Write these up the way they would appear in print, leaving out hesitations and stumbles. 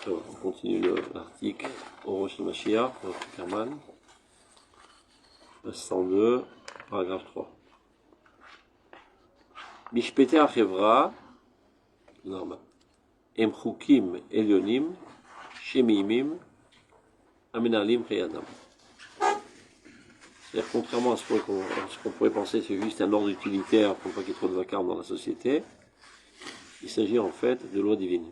Alors, on continue l'article au Rosh Mashiach, Kerman, 102, paragraphe 3. Mishpete Achevra, normal. Em Chukim Elyonim, Shemimim, Amenalim Chayadam. C'est-à-dire, contrairement à ce qu'on pourrait penser, c'est juste un ordre utilitaire pour pas qu'il y ait trop de vacarme dans la société, il s'agit en fait de loi divine.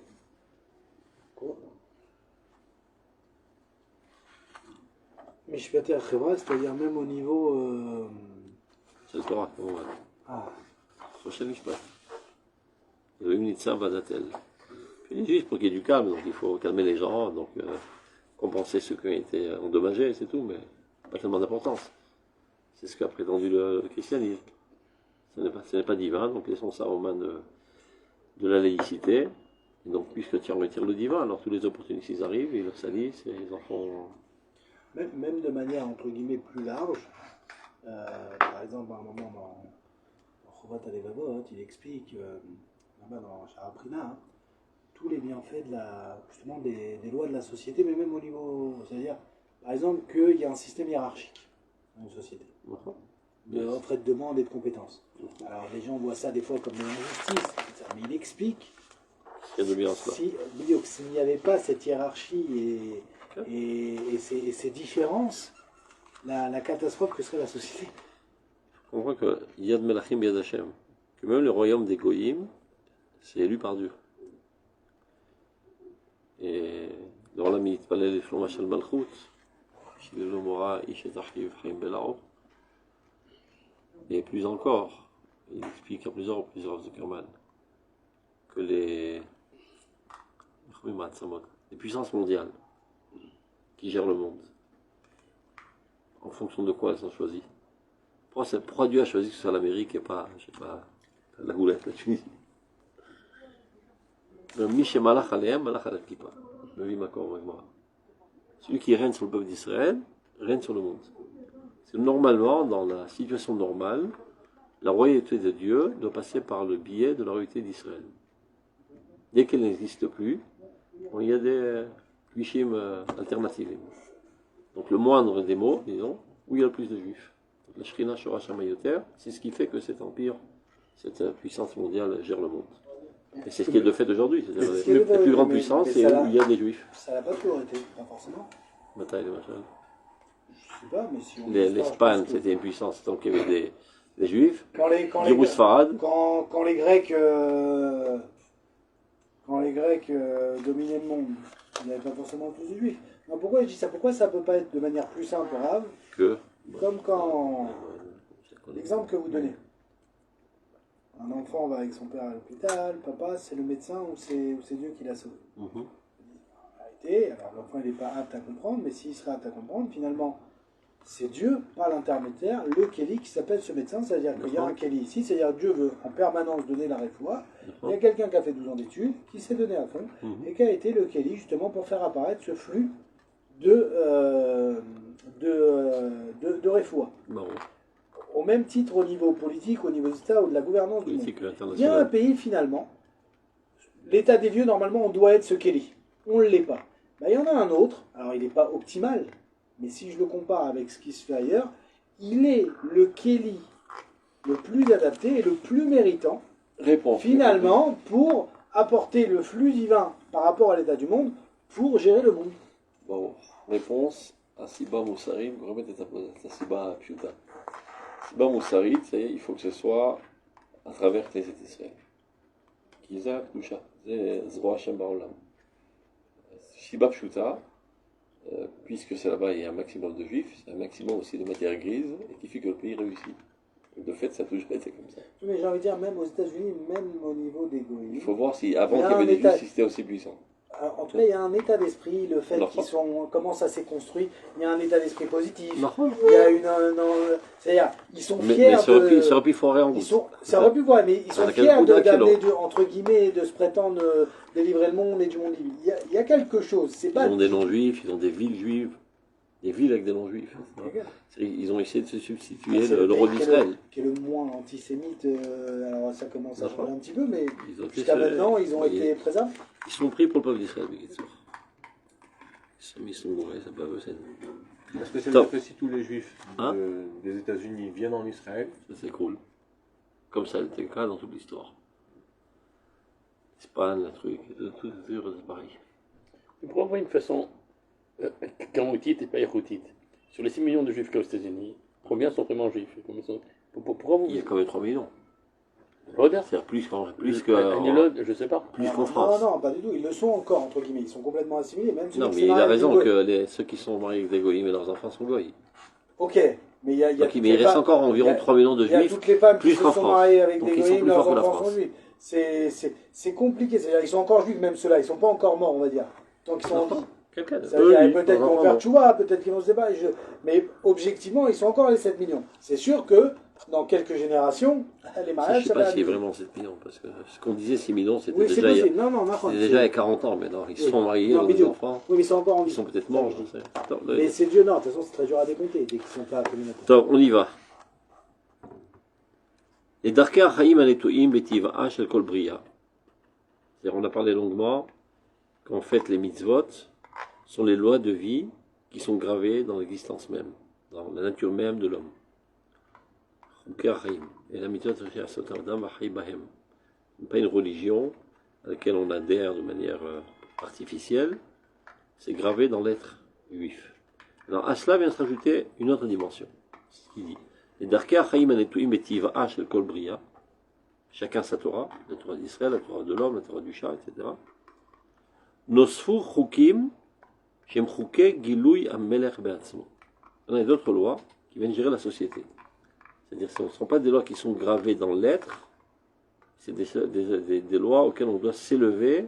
Mishpete Achevra, c'est-à-dire même au niveau. C'est le Torah, comment on va dire. Ah. Prochain Mishpat. Il y avait une Nitsa Vadatel. Puis les juifs, pour qu'il y ait du calme, donc il faut calmer les gens, donc compenser ceux qui ont été endommagés, c'est tout, mais pas tellement d'importance. C'est ce qu'a prétendu le christianisme. Ce n'est pas divin, donc laissons ça aux mains de la laïcité. Et donc, puisque tu en retires le divin, alors tous les opportunistes ils arrivent, ils le salissent et ils en font. Même de manière entre guillemets plus large, par exemple, à un moment dans Chovat Alevavot, il explique, là-bas dans Sharaprina, tous les bienfaits justement des lois de la société, mais même au niveau, c'est-à-dire, par exemple, qu'il y a un système hiérarchique dans une société, de retraite-demande et de compétences. Alors les gens voient ça des fois comme une injustice, mais il explique s'il n'y avait pas cette hiérarchie et ces différences, la catastrophe que serait la société. On voit que Yad Melachim Yad Hashem, que même le royaume des Goïm, c'est élu par Dieu. Et dans la Mitpalel Shlom Shel Malchut, Shilelo Mora Ish et Achiv Chaim Belao, et plus encore, il explique à plusieurs reprises Zuckerman que les puissances mondiales qui gèrent le monde, en fonction de quoi elles sont choisies. Pourquoi Dieu a choisi que ce soit l'Amérique et pas, je sais pas, la Goulette, la Tunisie? Celui qui règne sur le peuple d'Israël règne sur le monde. C'est normalement, dans la situation normale, la royauté de Dieu doit passer par le biais de la royauté d'Israël. Dès qu'elle n'existe plus, il y a des Kuishim alternatifs. Donc le moindre des mots, disons, où il y a le plus de juifs. Donc, la Shrina Shorash Hamayoter, c'est ce qui fait que cet empire, cette puissance mondiale gère le monde. Et c'est ce qui est le fait aujourd'hui. C'est-à-dire la plus grande puissance, c'est où il y a des juifs. Ça n'a pas toujours été, pas forcément. Bataille de Machal. Je sais pas, mais si on. L'Espagne, c'était une puissance, donc il y avait des juifs. Quand les Grecs dominaient le monde, il n'y avait pas forcément plus de juifs. Alors pourquoi je dis ça? Pourquoi ça ne peut pas être de manière plus simple, grave que comme quand. L'exemple que vous donnez. Un enfant va avec son père à l'hôpital, papa, c'est le médecin ou c'est Dieu qui l'a sauvé. Alors l'enfant il n'est pas apte à comprendre, mais s'il serait apte à comprendre, finalement, c'est Dieu, par l'intermédiaire, le Kéli qui s'appelle ce médecin, c'est-à-dire qu'il y a un Kéli ici, c'est-à-dire Dieu veut en permanence donner la réfoua. Il y a quelqu'un qui a fait 12 ans d'études, qui s'est donné à fond, et qui a été le Kéli justement pour faire apparaître ce flux de réfoua. Au même titre au niveau politique, au niveau d'État ou de la gouvernance du monde. Il y a un pays finalement, l'état des lieux, normalement on doit être ce Kéli. On ne l'est pas. Il y en a un autre, alors il n'est pas optimal, mais si je le compare avec ce qui se fait ailleurs, il est le Kéli le plus adapté et le plus méritant, finalement, pour apporter le flux divin par rapport à l'état du monde, pour gérer le monde. Bon, réponse à Siba Moussarim, remettez ta Siba Pshuta. Siba Moussarit, il faut que ce soit à travers les Israël. Kiza Kusha, c'est Zro Hashem Baolam. Siba Pshuta, puisque c'est là-bas il y a un maximum de juifs, c'est un maximum aussi de matière grise, et qui fait que le pays réussit. De fait, ça a toujours été comme ça. Mais j'ai envie de dire, même aux États-Unis, même au niveau des goïs. Il faut voir si avant qu'il y avait des juifs, si c'était aussi puissant. En tout cas, il y a un état d'esprit, le fait qu'ils sont, comment ça s'est construit, il y a un état d'esprit positif. Il y a c'est-à-dire, ils sont fiers mais ça aurait pu foirer en route. Ça aurait pu foirer, mais ils sont fiers d'amener, entre guillemets, de se prétendre délivrer le monde et du monde libre. Il y a quelque chose. Ils ont des noms-juifs, ils ont des villes juives, des villes avec des noms-juifs. Ils ont essayé de se substituer le rôle d'Israël. Qui est le moins antisémite, alors ça commence à changer un petit peu, mais jusqu'à maintenant, ils ont été préservés. Ils sont pris pour le peuple d'Israël, bien sûr. Ils sont bourrés, c'est pas eux, c'est nous. Est-ce que ça veut Top. dire que si tous les juifs Hein des États-Unis viennent en Israël, Ça, c'est cool. Comme ça a été le cas dans toute l'histoire. Espagne, le truc, tout c'est pareil. Mais pour avoir une façon kamoutite et pas éroutite, sur les 6 millions de juifs qu'il y a aux États-Unis, combien sont vraiment juifs? Combien sont... Pourquoi vous. Il y a quand même 3 millions. Regarde, C'est-à-dire plus je sais pas. plus qu'en Non, France. non, pas du tout. Ils le sont encore, entre guillemets. Ils sont complètement assimilés. Même Non, ceux mais qui il sont a mariés raison avec des que goïs. ceux qui sont mariés avec des goïs, mais leurs enfants sont goïs. Ok, mais il y a Donc, toutes mais les il reste femmes- encore il y environ a- 3 millions de Il y a juifs. toutes les femmes plus qui se qu'en sont France. mariées avec Donc, des ils sont goïs, plus leurs forts que la enfants sont France. juifs. C'est compliqué. C'est-à-dire ils sont encore juifs, même ceux-là. Ils sont pas encore morts, on va dire. Tant qu'ils sont en vie. Quelqu'un Ça veut dire, oui, peut-être qu'ils vont vraiment. faire tchouva, peut-être qu'ils vont se débattre. Mais objectivement, ils sont encore les 7 millions. C'est sûr que dans quelques générations, les Ça, je mariages, sais ça pas va s'il y a aller. vraiment 7 millions, parce que ce qu'on disait 6 millions, c'était Oui, c'est déjà, possible. Non, non, c'était déjà il y a 40 ans, mais non, ils se Oui. sont mariés, Non, ils ont mais des Dieu. enfants, Oui, mais ils sont encore en ils vie. sont peut-être morts, je sais. Attends, Mais c'est Dieu, non. De toute façon, c'est très dur à décompter dès qu'ils sont pas communautaires. Attends, on y va. Et Darka Haïm Anetoim Betiva Shel Kol Bria. C'est-à-dire, on a parlé longuement qu'en fait, les mitzvot sont les lois de vie qui sont gravées dans l'existence même, dans la nature même de l'homme. Et la mitzvot, c'est pas une religion à laquelle on adhère de manière artificielle, c'est gravé dans l'être juif. Alors à cela vient se rajouter une autre dimension. C'est ce qu'il dit. Et Darkei Chaim Anetuim Betiva Shel Kol Bria, chacun sa Torah, la Torah d'Israël, la Torah de l'homme, la Torah du chat, etc. Nosfu Chukim Shem Chuke Gilui Amelech Be'atzmo. On a d'autres lois qui viennent gérer la société. C'est-à-dire que ce ne sont pas des lois qui sont gravées dans l'être, c'est des lois auxquelles on doit s'élever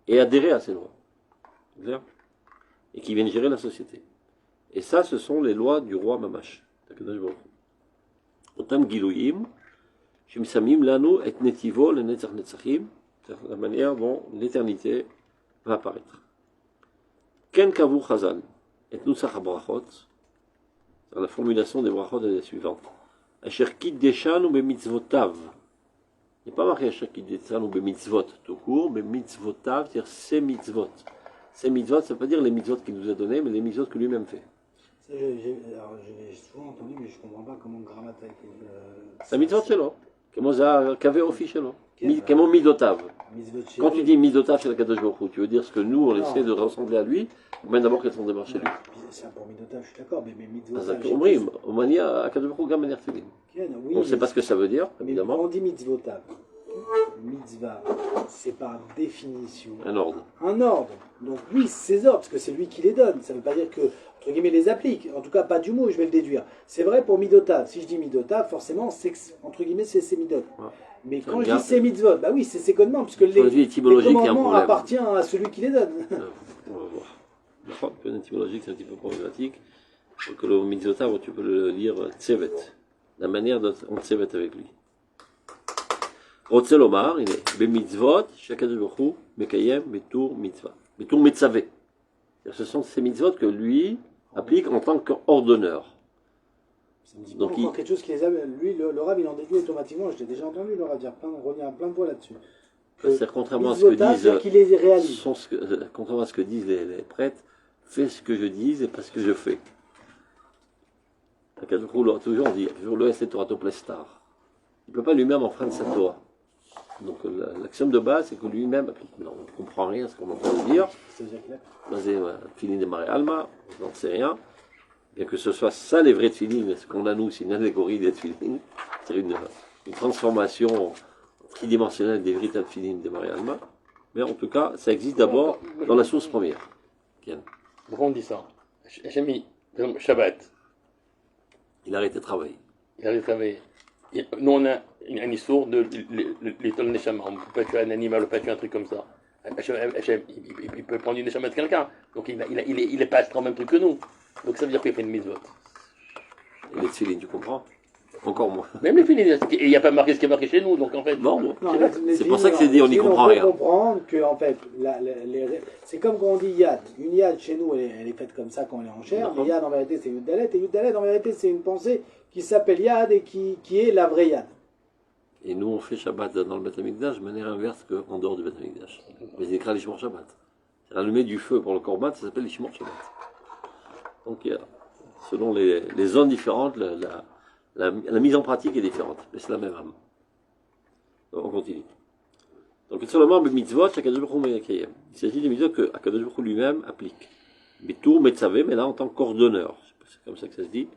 et adhérer à ces lois. Clair? Et qui viennent gérer la société. Et ça, ce sont les lois du roi Mamash. Otam Gilouyim, Shemsamim Lanu et Netivo, le Netzach Netzachim, c'est la manière dont l'éternité va apparaître. Ken Kavu Chazal, et Nusach Brachot, la formulation des brachot est la suivante. Asher Kiddeshanu Bemitzvotav. Il n'y a pas marqué Asher Kiddeshanu Bemitzvot tout court, mais Mitzvotav, c'est-à-dire ses mitzvot. Ces mitzvot, ça ne veut pas dire les mitzvot qu'il nous a donnés, mais les mitzvot que lui-même fait. J'ai souvent entendu, mais je ne comprends pas comment grammatique. C'est mitzvot שלו. כמו זה הקווי אופי שלו. כמו מידותיו. Quand tu dis midotav chez la Kadosh Baruch Hu, tu veux dire ce que nous, on essaie de ressembler à lui, ou bien d'abord qu'elles sont démarches chez lui. C'est pour midotav, je suis d'accord, mais mitzvot. אז אומרים, אומניה, הקדוש ברוך הוא גם מניח תפילין. On ne sait pas ce que ça veut dire, Mais évidemment. quand on dit mitzvotav, mitzvah, c'est par définition Un ordre. un ordre. Donc lui, c'est ses ordres, parce que c'est lui qui les donne. Ça ne veut pas dire que, entre guillemets, les applique. En tout cas, pas du mot, je vais le déduire. C'est vrai pour midotav. Si je dis midotav, forcément, c'est, entre guillemets, c'est ses midot. Ouais. Mais Ça quand je regarde. dis ses mitzvot, bah oui, c'est ses commandements, puisque Point de vue les étymologique, il y a un commandements problème. appartiennent à celui qui les donne. On va voir. D'accord, point étymologique, c'est un petit peu problématique. Donc le mitzvotav, tu peux le lire tsevet. La manière dont on tsevet avec lui. רוצה לומר, הנה, במצוות שהקדוש ברוך הוא מקיים בתור מצווה, בתור מצווה. Ce sont ces mitzvot que lui applique en tant qu'ordonneur. Ça me dit Donc, pas encore quelque chose qui les a. Lui, le Rav, il en déduit automatiquement. Je l'ai déjà entendu, le Rav dire revenir plein de fois là-dessus. C'est-à-dire, contrairement à ce que Mitzvotav, disent, c'est-à-dire qu'il les réalise. contrairement à ce que disent les prêtres, fais ce que je dis et pas ce que je fais. Akadosh Baruch Hu, toujours on dit, toujours le c'est Torah Plestar. Il ne peut pas lui-même enfreindre sa Torah. Donc l'axiome de base, c'est que lui-même, on ne comprend rien à ce qu'on entend dire, C'est-à-dire qu'il a. basé Tfilin de Marie Alma, on n'en sait rien, bien que ce soit ça les vrais Tfilin, ce qu'on a nous, c'est une allégorie des Tfilin, c'est une transformation tridimensionnelle des véritables Tfilin de Marie Alma, mais en tout cas, ça existe d'abord dans la source première. Ken. Pourquoi on dit ça? J'ai mis, par exemple, Shabbat, Il a arrêté de travailler. il arrive à travailler. Nous, on a un histoire de l'étole Neshama. On ne peut pas tuer un animal, on ne peut pas tuer un truc comme ça. Hachem, il peut prendre une Neshama de quelqu'un. Donc il est pas dans le même truc que nous. Donc ça veut dire qu'il fait une mitzvot. Et les Tfilin, tu comprends? Encore moins. Même les filles, il n'y a pas marqué ce qui est marqué chez nous. Donc en fait. Non, bon. Non, C'est pour ça que c'est dit, on n'y comprend peut rien. comprendre que, en fait, c'est comme quand on dit yad. Une yad chez nous, elle est faite comme ça quand elle est en chair, mais yad en vérité c'est yud-dalet, et yud-dalet en vérité c'est une pensée qui s'appelle yad et qui est la vraie yad. Et nous, on fait Shabbat dans le Beth Amikdash de manière inverse qu'en dehors du Beth Amikdash. Mais c'est écrit l'Ishmor Shabbat. allumer du feu pour le korban, ça s'appelle l'ishmor Shabbat. Donc, selon les zones différentes, la mise en pratique est différente, mais c'est la même âme. On continue. Donc, seulement le mitzvot, il s'agit des mitzvot que Akadosh Baruch Hu lui-même applique. Bitour Metzavé, mais là en tant qu'ordonneur, c'est comme ça que ça se dit.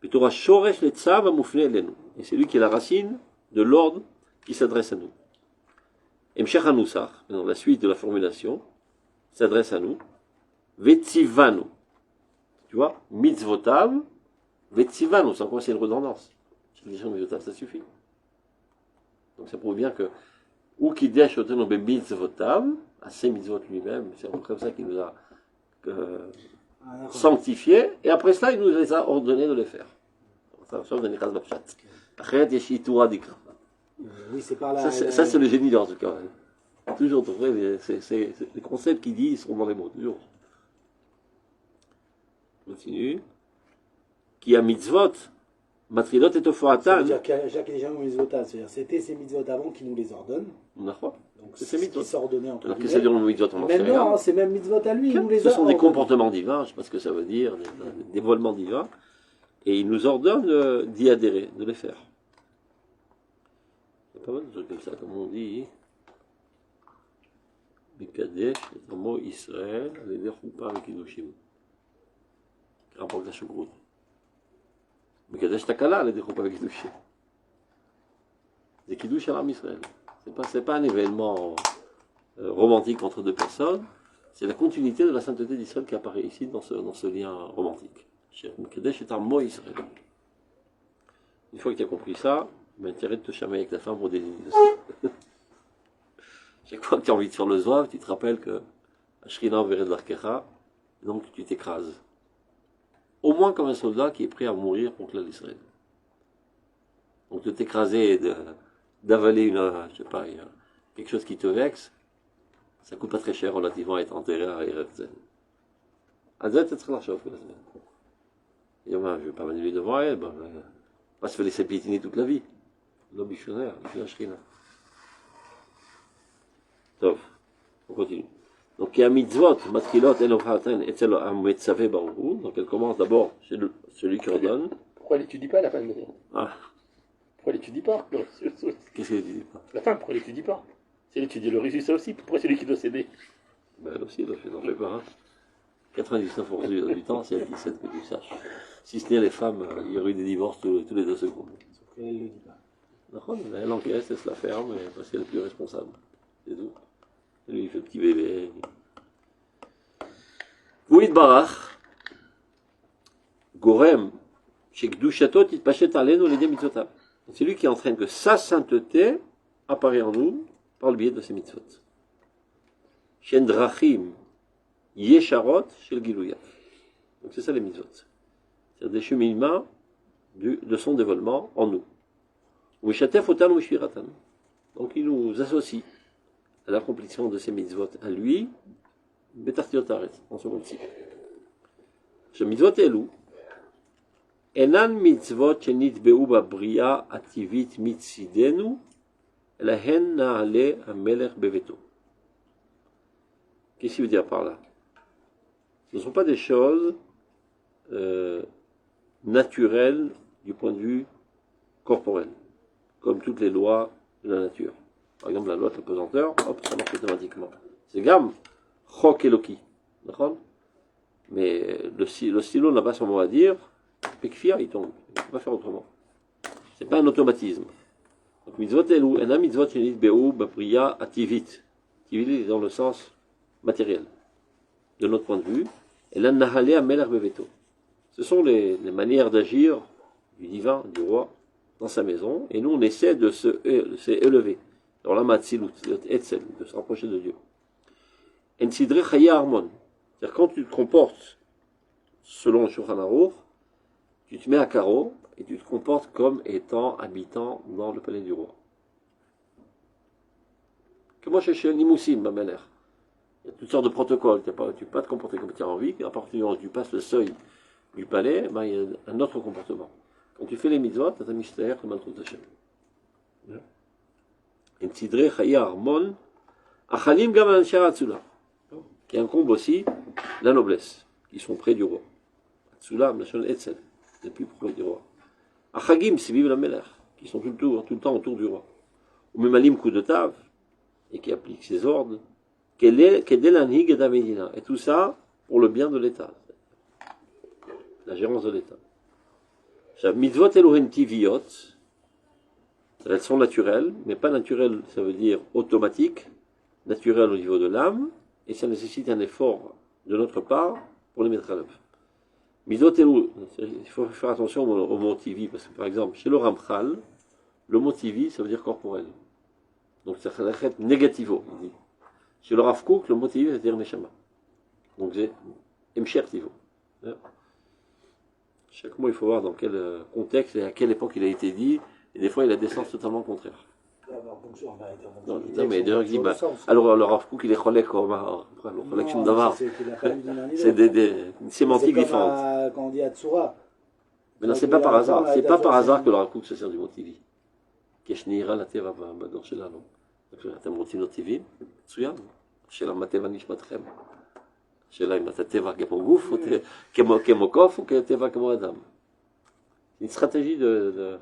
Bitour HaShoresh Letzav Amufne Elenu. Et c'est lui qui est la racine de l'ordre qui s'adresse à nous. Emshech HaNusach, dans la suite de la formulation, s'adresse à nous. Vetzivanu. Tu vois, mitzvotav, vetzivanu, c'est encore c'est une redondance. Ça suffit. Donc ça prouve bien que ou Kidesh Otenu be mitzvotav, à ses mitzvot lui-même, c'est comme ça qu'il nous a sanctifiés, et après cela, il nous les a ordonnés de les faire. Ça, dans les cases d'Apchat. Oui, c'est par là. Ça, c'est le génie d'or, en tout cas. Toujours trouver, c'est les concepts qu'il dit, ils sont dans les mots, toujours. Continue. Qui a mitzvot, matrilot et Ça veut tofoatan. dire qu'il y a des gens qui ont mitzvot, c'est-à-dire c'était ces mitzvot avant qui nous les ordonnent. On a quoi? Donc C'est c'est ces ce qui mitzvot. s'ordonnait entre Alors que ça dure le mitzvot, on en sait Mais rien. non, c'est même mitzvot à lui, il nous les Ce sont des ordonne. comportements divins, je ne sais pas ce que ça veut dire, des dévoilements divins, et il nous ordonne d'y adhérer, de les faire. Il y a pas mal de trucs comme ça, comme on dit. Mekadesh, c'est un mot Israël, les Choupa avec Kiddushin. Qui rapporte la choucroute. Mekadesh Takala, les Choupa avec Kiddushin. C'est Kiddush à Israël. C'est pas un événement romantique entre deux personnes, c'est la continuité de la sainteté d'Israël qui apparaît ici dans ce lien romantique. Mekadesh est un mot Israël. Une fois que tu as compris ça, ben, tu arrêtes de te chamailler avec ta femme pour des aussi. Chaque fois que tu as envie de faire le zoav, tu te rappelles que Ashrina Vered Larkecha, donc tu t'écrases. Au moins comme un soldat qui est prêt à mourir pour que l'Israël. Donc de t'écraser et d'avaler je sais pas, quelque chose qui te vexe, ça coûte pas très cher relativement à être enterré à Eretz. À Zet, c'est très la chauffe la semaine. Et ben, je vais pas m'annuler devant elle, ben, pas se faire laisser piétiner toute la vie. L'homme missionnaire, Ashrina. Top, on continue. Donc il y a mitzvot, matrilot, enochaten, etzel ametzavé baruch. Donc elle commence d'abord chez celui qui ordonne. Pourquoi elle n'étudie pas la femme? Ah, Pourquoi elle n'étudie pas? qu'est-ce qu'elle dit pas? La femme, pourquoi elle n'étudie pas? Si elle étudie le russe, ça aussi, pourquoi c'est lui qui doit céder? Ben elle aussi, elle n'en fait pas. Hein. 99% du temps, c'est elle qui cède, que tu saches. Si ce n'est les femmes, il y aurait eu des divorces tous les 2 secondes. Sauf qu'elle ne le dit pas. D'accord, elle encaisse, elle se la ferme, parce qu'elle est plus responsable. C'est tout. Et lui, il fait le petit bébé. Vouid barach, gorem, chez Gdushatot, il pachet alenu les mitzvotav. C'est lui qui entraîne que sa sainteté apparaît en nous par le biais de ses mitzvot. Shen drachim, yesharot, shel gilouya. Donc c'est ça les mitzvot. C'est-à-dire des cheminements de son dévoilement en nous. Wishatef otan wishviratan. Donc il nous associe à l'accomplissement de ces mitzvot à lui, betartiotaret, en ce monde-ci. Ce mitzvot elu, enan mitzvot shenitbeu babria ativit mitzidenu, elahen naale amelech beveto. Qu'est-ce qu'il veut dire par là? Ce ne sont pas des choses naturelles du point de vue corporel, comme toutes les lois de la nature. Par exemple, la loi de la pesanteur, hop, ça marche automatiquement. C'est gamme, chok eloki. D'accord? Mais le stylo n'a pas son mot à dire, pekfia, il tombe. Il ne peut pas faire autrement. C'est pas un automatisme. Donc, mitzvot elu, ena mitzvot shenit beu bapriya ativit. Ativit dans le sens matériel, de notre point de vue. Et là, nahale amelach beveto. Ce sont les manières d'agir du divin, du roi, dans sa maison, et nous, on essaie de s'élever. Alors là, matzilut, etzel, de se rapprocher de Dieu. En sidre chaya harmon. C'est-à-dire, quand tu te comportes selon le Shulchan Aruch, tu te mets à carreau, et tu te comportes comme étant habitant dans le palais du roi. Que moi, je suis un imoussim, ma mère. Il y a toutes sortes de protocoles. Tu ne peux pas te comporter comme tu as envie. À partir du moment où tu passes le seuil du palais, ben, il y a un autre comportement. Quand tu fais les mitzvot, tu as un mystère comme un truc d'Hachem. En sidre chaya harmon, achalim gam ansha atzula. qui incombe aussi la noblesse, qui sont près du roi. Tsulam, Lachon Etzel, les plus près du roi. Achagim, c'est vive la Melech, qui sont tout le temps autour du roi. Ou Memalim coup de tave, et qui appliquent ses ordres, Kedelanhig et Medina. Et tout ça pour le bien de l'État, la gérance de l'État. Mitzvot Elohen Tiviot, elles sont naturelles, mais pas naturelles, ça veut dire automatique, naturelles au niveau de l'âme, et ça nécessite un effort de notre part pour les mettre à l'œuvre. Mitzvot Elohen, il faut faire attention au mot Tivi, parce que par exemple, chez le Ramchal, le mot Tivi, ça veut dire corporel. Donc ça va être négativo, il dit. Chez le Rav Kook, le mot Tivi, ça veut dire Neshama. Donc c'est Emcher Tivo. Chaque mot, il faut voir dans quel contexte et à quelle époque il a été dit, et des fois il a des sens totalement contraires. Non, mais d'ailleurs, il dit, bah, alors le Rav Kook, il est cholek comme le cholek Shum Davar. C'est des sémantiques différentes. Quand on dit Atsura. Mais non, c'est pas par hasard. C'est pas par hasard que le Rav Kook se sert du mot Tivi. Keshnira la teva bador shelano. אתם רוצים להיות טבעיים? מצוין. השאלה מה טבע נשמתכם. השאלה אם אתה טבע כמו גוף, או כמו קוף, או טבע כמו אדם. Une stratégie de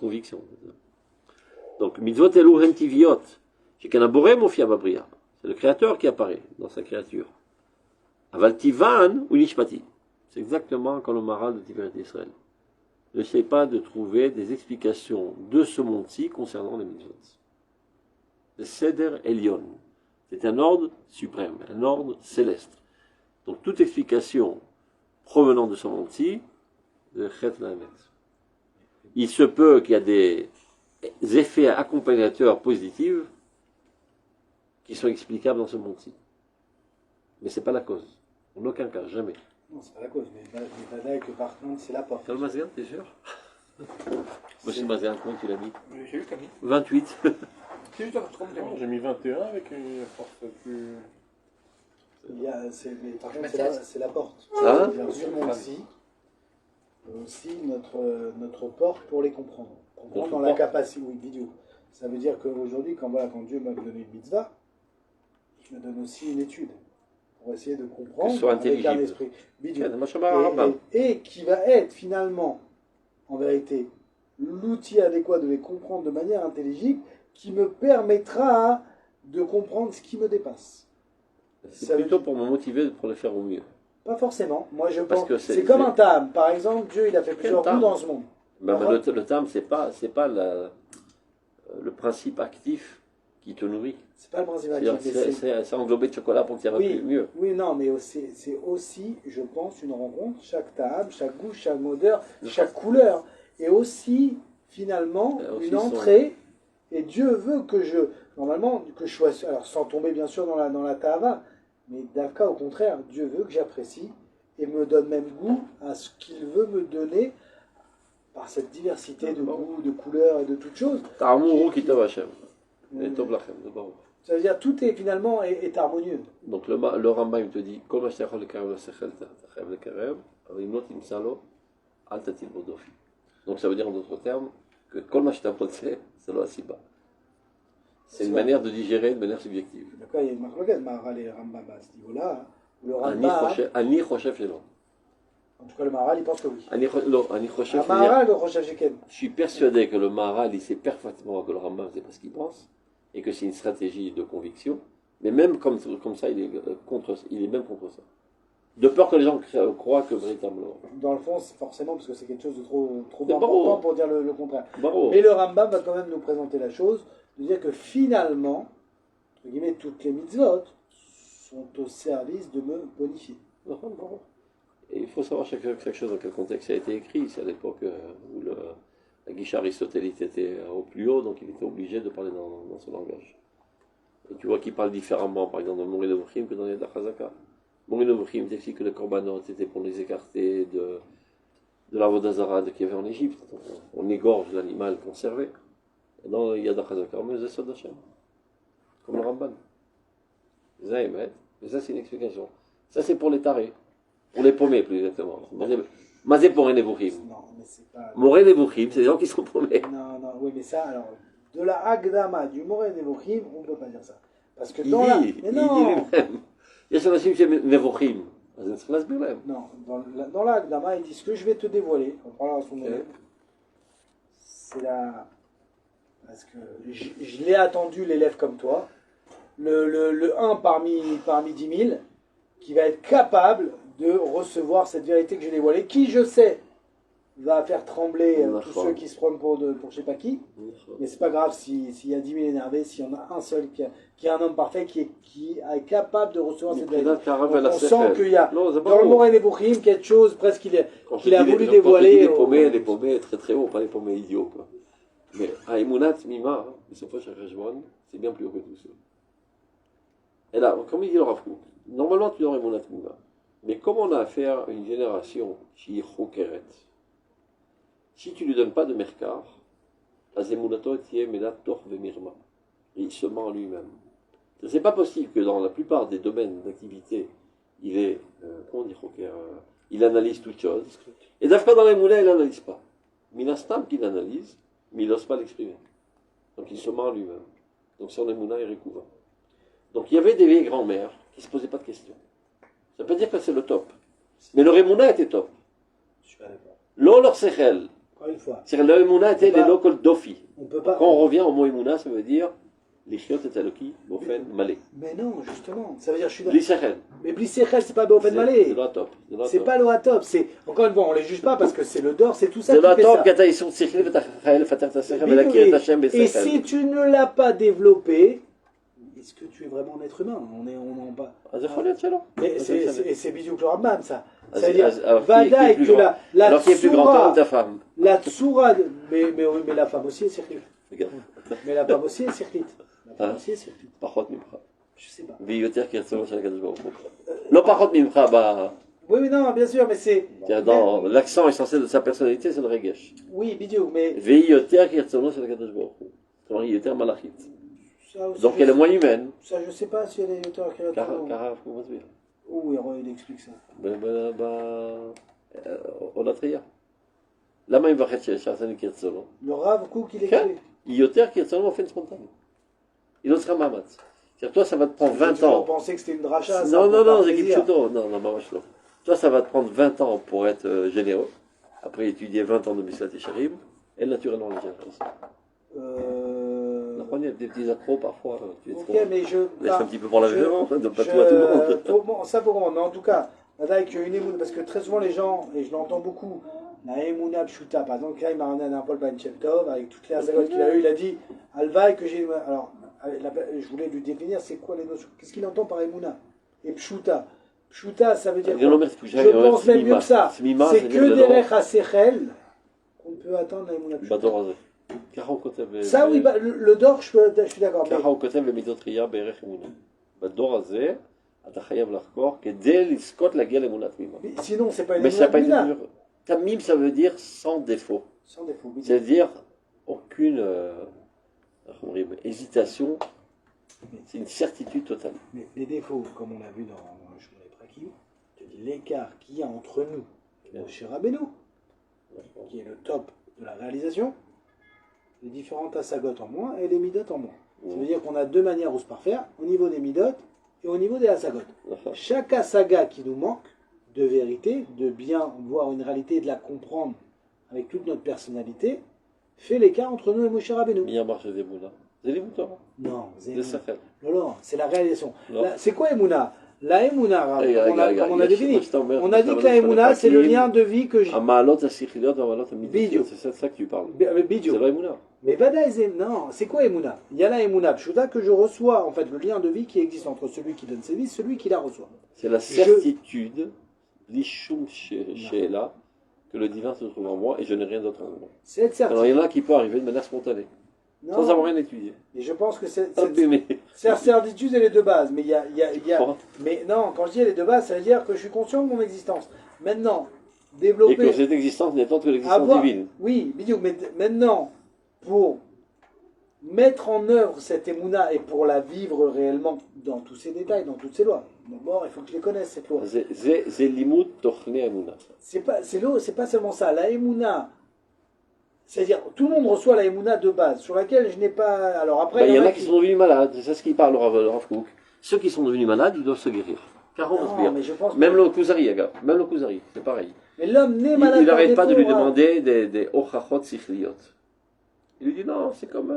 conviction. Donc, mitzvot elu hem tiviot. Shekan haboré mofia babria. C'est le créateur qui apparaît dans sa créature. Aval tivan ou nishmati. C'est exactement comme le Maral de Tiferet Israël. Ne sais pas de trouver des explications de ce monde-ci concernant les mitzvot. Le Seder Elion. C'est un ordre suprême, un ordre céleste. Donc toute explication provenant de ce monde-ci, de Chet Lamet. Il se peut qu'il y a des effets accompagnateurs positifs qui sont explicables dans ce monde-ci. Mais ce n'est pas la cause. En aucun cas, jamais. Non, c'est pas la cause, mais Vadaï que par contre, c'est la porte. T'as le Mazgan, t'es sûr? Moi, c'est le Mazgan, comment tu l'as mis? J'ai eu comme 28. J'ai mis 21 avec une force plus. Mais par contre, c'est la porte. Ah. Ce monde-ci, aussi notre porte pour les comprendre. Comprendre dans la capacité, oui, vidéo. Ça veut dire qu'aujourd'hui, quand Dieu m'a donné une mitzvah, il me donne aussi une étude pour essayer de comprendre avec un esprit vidéo. Et qui va être finalement, en vérité, l'outil adéquat de les comprendre de manière intelligible qui me permettra de comprendre ce qui me dépasse. C'est plutôt pour me motiver pour le faire au mieux. Pas forcément. Moi, je Parce pense que c'est comme un tam. Par exemple, Dieu, il a fait plusieurs coups dans ce monde. Ben, le tam, c'est pas le principe actif qui te nourrit. C'est pas le principe actif. C'est englober de chocolat pour que ça va mieux. Oui, non, mais c'est aussi, je pense, une rencontre. Chaque table, chaque goût, chaque odeur, chaque couleur. Et aussi, finalement, une entrée. Et Dieu veut que je sois, alors sans tomber bien sûr dans la tava, mais d'Avka, au contraire, Dieu veut que j'apprécie et me donne même goût à ce qu'il veut me donner par cette diversité de goûts, de couleurs et de toutes choses. Ça veut dire tout est finalement est harmonieux. Donc le Rambam te dit donc ça veut dire en d'autres termes que c'est une manière de digérer de manière subjective. D'accord, il y a une marque Maharal et Rambam à ce niveau-là. Le Rambam. En tout cas, le Maharal, il pense que oui. Maharal, le Rochev Sheken. Je suis persuadé que le Maharal, il sait parfaitement que le Rambam, c'est pas ce qu'il pense, et que c'est une stratégie de conviction. Mais même comme ça, il est même contre ça. De peur que les gens croient que véritablement. Dans le fond, forcément, parce que c'est quelque chose de trop important pour dire le contraire. Barreau. Mais le Rambam va quand même nous présenter la chose, de dire que finalement, entre guillemets, toutes les mitzvot sont au service de me bonifier. Et il faut savoir chaque chose dans quel contexte ça a été écrit. C'est à l'époque où la guiche aristotélite était au plus haut, donc il était obligé de parler dans son langage. Et tu vois qu'il parle différemment, par exemple, dans Moré Nevuchim que dans Yad HaChazaka. Moré Nevuchim t'explique que les korbanot c'était pour les écarter de l'Avodazara qu'il y avait en Égypte. On égorge l'animal conservé. Et dans Yad HaChazaka, on met les Sod Hashem. Comme le Ramban. Mais ça, c'est une explication. Ça, c'est pour les tarés. Pour les paumés, plus exactement. Mazé pour Nevuchim. Non, mais c'est pas. Moré Nevuchim, c'est des gens qui sont paumés. Non, oui, mais ça, alors, de la Agdama, du Moré Nevuchim, on ne peut pas dire ça. Parce que il dans dit, Mais non. יש אנשים שהם נבוכים, אז אני צריך להסביר להם. Non, dans l'Agdama, il dit ce que je vais te dévoiler, on parlera à son élève, c'est la. Parce que je l'ai attendu, l'élève comme toi, le 1 parmi 10 000, qui va être capable de recevoir cette vérité que j'ai dévoilée, qui je sais va faire trembler tous ceux qui se prennent pour je sais pas qui, mais c'est pas grave s'il y a 10 000 énervés, s'il y en a un seul qui est un homme parfait qui est capable de recevoir cette vérité. On sent qu'il y a dans le Moreh Nevuchim quelque chose presque qu'il a voulu dévoiler. Les paumés très très haut, pas les paumés idiots. Quoi. Mais à Emunat Mima, בסופו של חשבון, c'est bien plus haut que tout ça. Et là, comme il dit le Rav Kook, normalement tu dois Emunat Mima. Mais comme on a affaire à une génération qui est chokeret, si tu ne lui donnes pas de merkar, la Zemunato tiye menat toch vemirma. Et il se ment en lui-même. Ce n'est pas possible que dans la plupart des domaines d'activité, il est, comment on dit choker, il analyse toute chose. Et d'afka dans les moulins, il n'analyse pas. Minastam qu'il analyse, mais il n'ose pas l'exprimer. Donc il se ment en lui-même. Donc son émouna est recouvert. Donc il y avait des vieilles grand-mères qui ne se posaient pas de questions. Ça peut dire que c'est le top. Mais leur émouna était top. Je suis pas d'accord. L'eau leur sechel. Encore une fois. C'est-à-dire leur émouna était les locaux dofi. On peut pas. Quand on revient au mot émouna, ça veut dire les chiottes et taloki, bofen, malé. Mais non, justement. Ça veut dire je suis Bli sechel. Mais Blissechel, c'est pas Bofen Malé. C'est le top. C'est pas le top. C'est encore une fois, on les juge pas parce que c'est le dor, c'est tout ça. C'est qui le fait top ça. quand tu as sur sechel, tu as fait ta sechel, mais la kiret Hashem, Et si tu ne l'as pas développé, est-ce que tu es vraiment un être humain? On en pas. Ah, c'est folie, c'est là. Mais c'est Bidiouk le Rambam, ça. Ah, C'est-à-dire, alors, Vadaï que la alors qui est plus grand tsoura, homme, ta femme. la tsoura, mais la femme aussi est circlite. Regarde. Mais la femme aussi est circlite. La femme aussi est circlite. פחות ממך. Je sais pas. והיא יותר כרצונו של הקדוש ברוך הוא. לא פחות ממך, Oui, mais non, bien sûr, mais c'est. l'accent essentiel de sa personnalité, c'est le רגש. Oui, Bidiouk, mais. והיא יותר כרצונו של הקדוש ברוך הוא. כלומר, היא יותר מלאכית. Ça aussi, Donc elle est moins humaine. Ça, je sais pas si elle est auteur créateur. ככה הוא מסביר. Où il explique ça. בעולתריה. למה היא מבחרת שעשני כרצונו? Le Rav Kook, il כן, écrit. היא יותר כרצונו באופן ספונטני. היא לא צריכה מאמץ. C'est-à-dire, toi, ça va te prendre 20 ans. Tu pensais que c'était une dracha. Non, non, non, c'est Kipchuto. Non, non, ממש לא. Toi, ça va te prendre 20 ans pour être généreux. Après étudier 20 ans de Mislat et Sharim. Elle, naturellement, elle vient comme ça. Il y a des petits accros parfois. Tu es Ok, trop... mais je. Laisse un petit peu pour la révérence, donne pas tout à tout le monde. Bon, ça pour moi, mais en tout cas, avec une émouna, parce que très souvent les gens, et je l'entends beaucoup, la émouna pshuta, par exemple, là il m'a ramené un Paul Ben Shem Tov, avec toutes les azagotes qu'il a eu, il a dit, Alvaï que j'ai. Alors, je voulais lui définir c'est quoi les notions, qu'est-ce qu'il entend par émouna et pshuta. Pshuta, ça veut dire quoi? Je pense même mieux que ça. C'est que des rech à sechel qu'on peut attendre la émouna pshuta. Ça oui, le dor, je suis d'accord. ככה הוא כותב במידות ראייה בערך אמונה. בדור הזה, אתה חייב לחקור כדי לזכות להגיע לאמונה תמימה. Sinon, c'est pas une Mais ça émouna pas été Tamim, ça veut dire sans défaut. sans défaut. C'est-à-dire aucune hésitation. C'est une certitude totale. Mais les défauts, comme on l'a vu dans le Shmuley Prakim, je te dis l'écart qu'il y a entre nous et Moshe Rabbeinu, qui est le top de la réalisation, les différentes asagotes en moins et les midot en moins. Ça veut dire qu'on a deux manières où se parfaire, au niveau des midot et au niveau des asagotes. Chaque asaga qui nous manque de vérité, de bien voir une réalité et de la comprendre avec toute notre personnalité, fait l'écart entre nous et Moshe Rabbeinu. Bien marché des moulins. C'est les moutons. Non, Non, c'est la réalisation. C'est quoi Emouna? La Emouna, comme on a défini. On a dit que la Emouna, c'est le lien de vie que j'ai. C'est ça que tu parles. Bidio. C'est la Emouna. Mais Vadaï, non, c'est quoi Emouna? Il y a la Emouna Pshuta que je reçois, en fait, le lien de vie qui existe entre celui qui donne ses vies et celui qui la reçoit. C'est la certitude, l'ishum she'ela, que le divin se trouve en moi et je n'ai rien d'autre en moi. Cette certitude. Alors il y en a qui peut arriver de manière spontanée, sans avoir rien étudié. Et je pense que cette Mais certitude, elle est de base. Mais il y a... Mais non, quand je dis elle est de base, ça veut dire que je suis conscient de mon existence. Maintenant, développer... Et que cette existence n'est autre que l'existence divine. Oui, Bidiou, mais maintenant, pour mettre en œuvre cette émouna et pour la vivre réellement dans tous ses détails, dans toutes ses lois, d'abord, il faut que je les connaisse, cette loi. C'est l'imout tochne Emouna. C'est pas seulement ça. La émouna, c'est-à-dire, tout le monde reçoit la émouna de base, sur laquelle je n'ai pas... Alors après, Il y en a qui sont devenus malades, c'est ça ce qu'il parle le Rav Kook. Ceux qui sont devenus malades, ils doivent se guérir. 40 Non, sbires. mais je pense Même le Kuzari, regarde, même le Kuzari, c'est pareil. Mais l'homme n'est Il malade par n'arrête pas de lui défaut, hein. demander des ochachot sichliot. Il lui dit non, c'est comme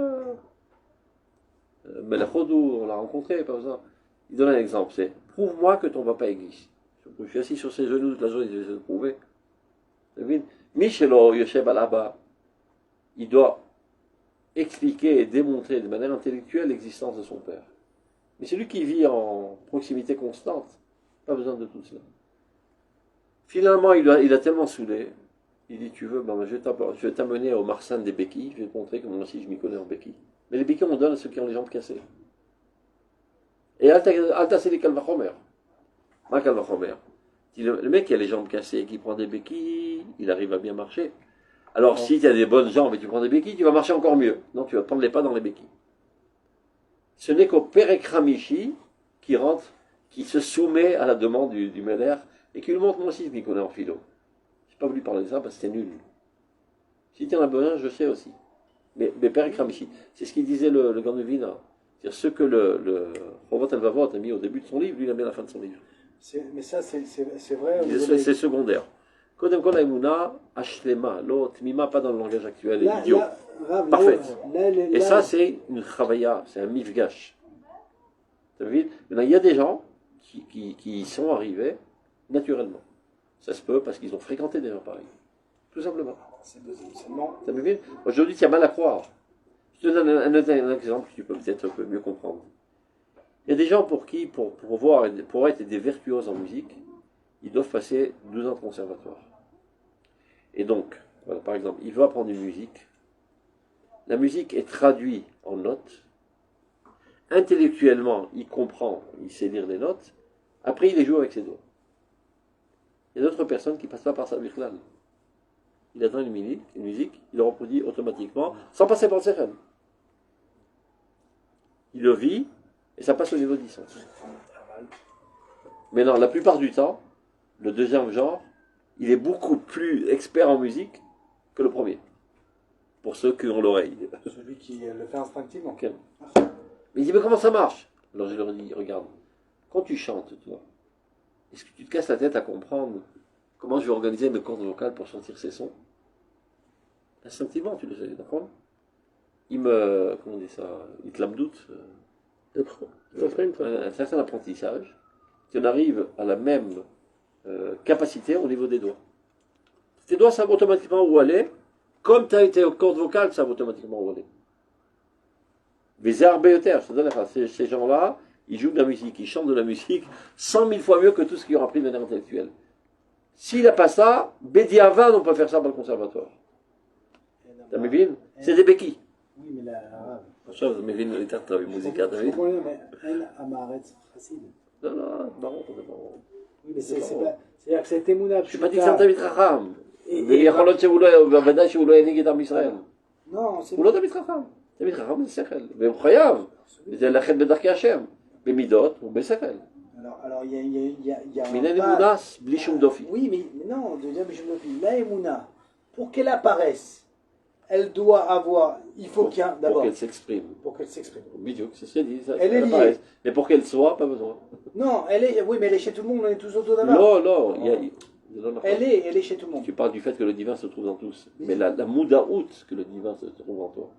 Melchodou, on l'a rencontré, pas besoin. Il donne un exemple, c'est prouve-moi que ton papa existe. Je suis assis sur ses genoux toute la journée, je vais le prouver. Michelo Yosef Alaba, il doit expliquer et démontrer de manière intellectuelle l'existence de son père. Mais celui qui vit en proximité constante, pas besoin de tout cela. Finalement, il a tellement saoulé, il dit tu veux, ben, je vais t'amener au Marsan des béquilles, je vais te montrer que moi aussi je m'y connais en béquilles. Mais les béquilles on donne à ceux qui ont les jambes cassées. Et Alta c'est les Kalvachomer. Ma Kalvachomer. Le mec qui a les jambes cassées, qui prend des béquilles, il arrive à bien marcher. Alors si tu as des bonnes jambes et tu prends des béquilles, tu vas marcher encore mieux. Non, tu vas prendre les pas dans les béquilles. Ce n'est qu'au Perek Ramishi qui rentre, qui se soumet à la demande du Meller et qui lui montre moi aussi je m'y connais en philo. Je n'ai pas voulu parler de ça parce que c'était nul. Si tu en as besoin, je sais aussi. Mais Perek Ramishi, c'est ce qu'il disait le grand Vina. C'est-à-dire ce que le Rovot Elvavot a mis au début de son livre, lui il a mis à la fin de son livre. Mais ça, c'est vrai. C'est secondaire. Kodem kol haemuna ashlema, lo tmima, pas dans le langage actuel, Là, idiot. Rav, Parfaite. là, Et ça, c'est une chavaya, c'est un mifgash. T'as vu? Maintenant, il y a des gens qui y sont arrivés naturellement. Ça se peut parce qu'ils ont fréquenté des gens pareils. Tout simplement. c'est non. T'as vu? Aujourd'hui, tu as mal à croire. Je te donne un exemple que tu peux peut-être un peu mieux comprendre. Il y a des gens pour qui, pour être des virtuoses en musique, ils doivent passer 12 ans de conservatoire. Et donc, voilà, par exemple, il veut apprendre une musique. La musique est traduite en notes. Intellectuellement, il comprend, il sait lire les notes. Après, il les joue avec ses doigts. Il y a d'autres personnes qui ne passent pas par sa virlal. Il attend une musique, il le reproduit automatiquement, sans passer par le sérène. Il le vit, et ça passe au niveau de licence. Mais non, la plupart du temps, le deuxième genre, il est beaucoup plus expert en musique que le premier. Pour ceux qui ont l'oreille. Celui qui le fait instinctivement. Okay. Mais il dit, mais comment ça marche? Alors je leur dis, regarde, quand tu chantes, toi, est-ce que tu te casses la tête à comprendre comment je vais organiser mes cordes vocales pour sentir ces sons? Instinctivement, tu le sais, d'accord? Comment on dit ça? Il te l'abdoute. Un certain apprentissage, tu en arrives à la même capacité au niveau des doigts. Tes doigts savent automatiquement où aller, comme tu as été aux cordes vocales, savent automatiquement où aller. Ces gens-là, ils jouent de la musique, ils chantent de la musique 100 000 fois mieux que tout ce qu'ils ont appris de manière intellectuelle. S'il n'a pas ça, Bédiavan, on peut faire ça par le conservatoire. T'as vu? C'est des béquilles. Oui, mais là, עכשיו אתה מבין יותר טוב עם מוזיקה, אתה מבין? אין עם הארץ חסיד. לא, לא, ברור, זה ברור. Oui, mais c'est-à-dire que cette émouna Je suis pas dit que c'est un תלמיד חכם. ויכול להיות שהוא לא, בוודאי שהוא לא ינהיג את עם ישראל. Non, c'est הוא לא תלמיד חכם. תלמיד חכם זה שכל. והוא חייב. וזה ללכת בדרכי השם. במידות ובשכל. Alors, il y a מן אמונה בלי שום דופי. Oui, mais non, de dire Bishop Dofi. La émouna, pour qu'elle apparaisse, elle doit avoir. Il faut qu'il y ait d'abord. Pour qu'elle s'exprime. Pour qu'elle s'exprime. Bidiouk, c'est ce qu'elle dit. Elle est liée. apparaît. Mais pour qu'elle soit, pas besoin. Non, elle est. Oui, mais elle est chez tout le monde, on est tous autour d'abord. Non, non, Elle est chez tout le monde. Tu parles du fait que le divin se trouve dans tous. Mais la moudaout que le divin se trouve en toi,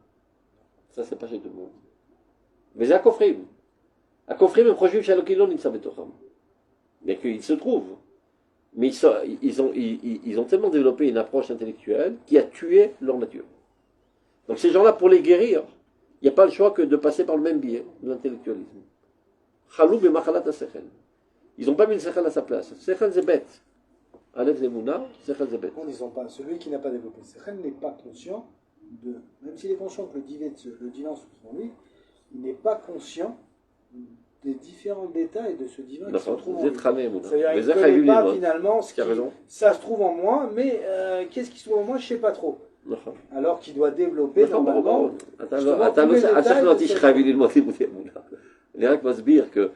ça c'est pas chez tout le monde. Mais c'est à Kofrim. À Kofrim, un projet chez Alokilon, il savait tout. Mais qu'il se trouve. Mais ils ont tellement développé une approche intellectuelle qui a tué leur nature. Donc ces gens-là, pour les guérir, il n'y a pas le choix que de passer par le même biais, l'intellectualisme. Chaloub et machalat ha-sechel. Ils n'ont pas mis le sechel à sa place. Sechel c'est bête. Aleph Zemuna, Sechel c'est bête. En disant pas, celui qui n'a pas développé Sechel n'est pas conscient de. Même s'il est conscient que le divin se trouve en lui, il n'est pas conscient des différents détails de ce divin qui se trouve en lui. C'est-à-dire qu'il ne connaît pas finalement ce qui ça se trouve en moi, mais qu'est-ce qui se trouve en moi, je ne sais pas trop. Alors qu'il doit développer normalement.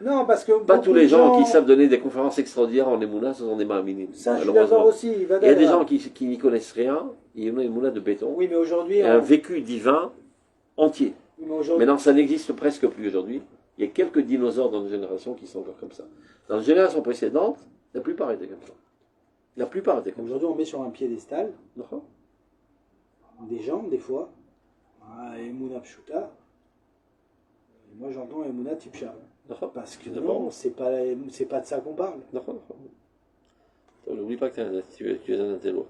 Non, parce que pas tous les gens qui savent donner des conférences extraordinaires en Emouna, ce sont des ma'aminim. Ça, je suis d'accord aussi. Il y a des gens qui n'y connaissent rien, il y a une Emouna de béton. Oui, mais aujourd'hui. Un vécu divin entier. Oui, mais maintenant, ça n'existe presque plus aujourd'hui. Il y a quelques dinosaures dans nos générations qui sont encore comme ça. Dans les générations précédentes, la plupart étaient comme ça. La plupart étaient comme ça. Aujourd'hui, on met sur un piédestal D'accord. des gens, des fois, Emouna Pshuta. Et moi, j'entends Emouna Tipcha. D'accord. Parce que D'abord. non, c'est pas de ça qu'on parle. D'accord. N'oublie pas que tu es un intello.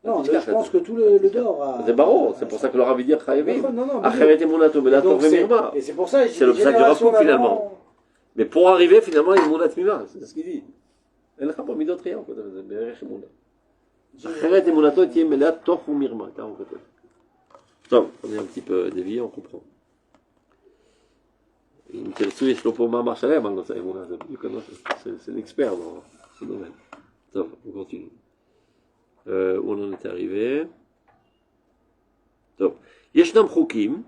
Non, là, je pense que tout le dehors a... C'est barreau, c'est pour ça que le rabbi dit Chayavim. Non, Acheret Emunato Belato Vemirma. Et c'est pour ça que je dis C'est le psaque de génération Rav Kook, d'avant. finalement. Mais pour arriver, finalement, Emunat Mima, c'est ce qu'il dit. Elle n'a pas mis d'autres rien, quoi. Acheret Emunato Tiem Melat Toch ou Mirma. Donc, on est un petit peu dévié, on comprend. אם תרצו, יש לו פה מאמר שלם על נושא האמונה, c'est l'expert dans ce domaine. טוב, on continue. Où on en est arrivé? טוב, ישנם חוקים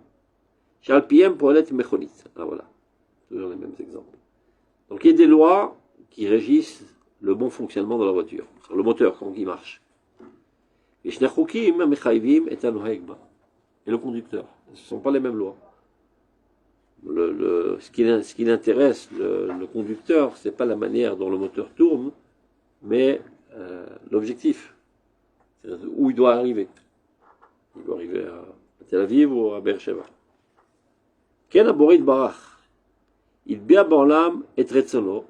שעל פיהם פועלת מכונית. Ah voilà, toujours les mêmes exemples. Donc il y a des lois qui régissent le bon fonctionnement de la voiture, sur le moteur quand il marche. ישנם חוקים המחייבים את הנוהג בה, et le conducteur. Ce ne sont pas les mêmes lois. Ce qui intéresse le conducteur, ce n'est pas la manière dont le moteur tourne, mais l'objectif. C'est-à-dire où il doit arriver. Il doit arriver à Tel Aviv ou à Beersheba. Ken aborit barach. Il bia בעולם את רצונו,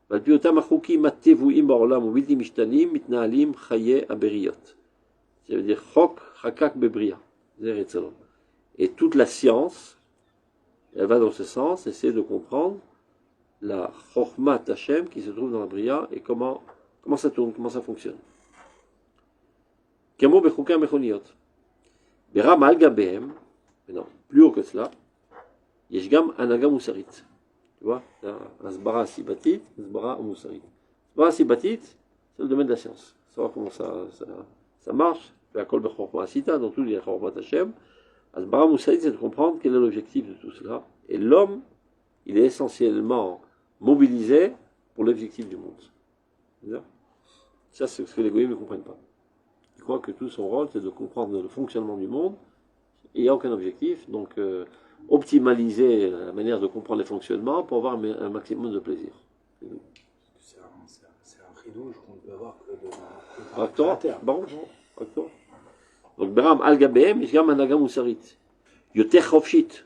ועל פי אותם החוקים הטבועים בעולם ובלתי משתנים, מתנהלים חיי הבריות. Ça veut dire חוק חקק בבריאה. זה רצונו. Et toute la science, elle va dans ce sens, essayer de comprendre la Chokhmat Hashem qui se trouve dans la Bria et comment ça tourne, comment ça fonctionne. Kamo bechouka mechoniot. Bera mal gabehem, mais non, plus haut que cela, yeshgam anaga musarit. Tu vois, asbara sibatit, asbara musarit. Asbara sibatit, c'est le domaine de la science. Savoir comment ça marche, la kol bechouka asita, dans tout il y a Chokhmat Hashem. Asbara Moussaïd, c'est de comprendre quel est l'objectif de tout cela. Et l'homme, il est essentiellement mobilisé pour l'objectif du monde. Ça, c'est ce que les goïms ne comprennent pas. Ils croient que tout son rôle, c'est de comprendre le fonctionnement du monde. Et il n'y a aucun objectif. Donc, optimaliser la manière de comprendre les fonctionnements pour avoir un maximum de plaisir. C'est un ridouche qu'on ne peut avoir que de Raktor, bon, Raktor. Donc, Beram al-Gabehem, Yishgam Anaga Moussarit. Yoter Chofshit.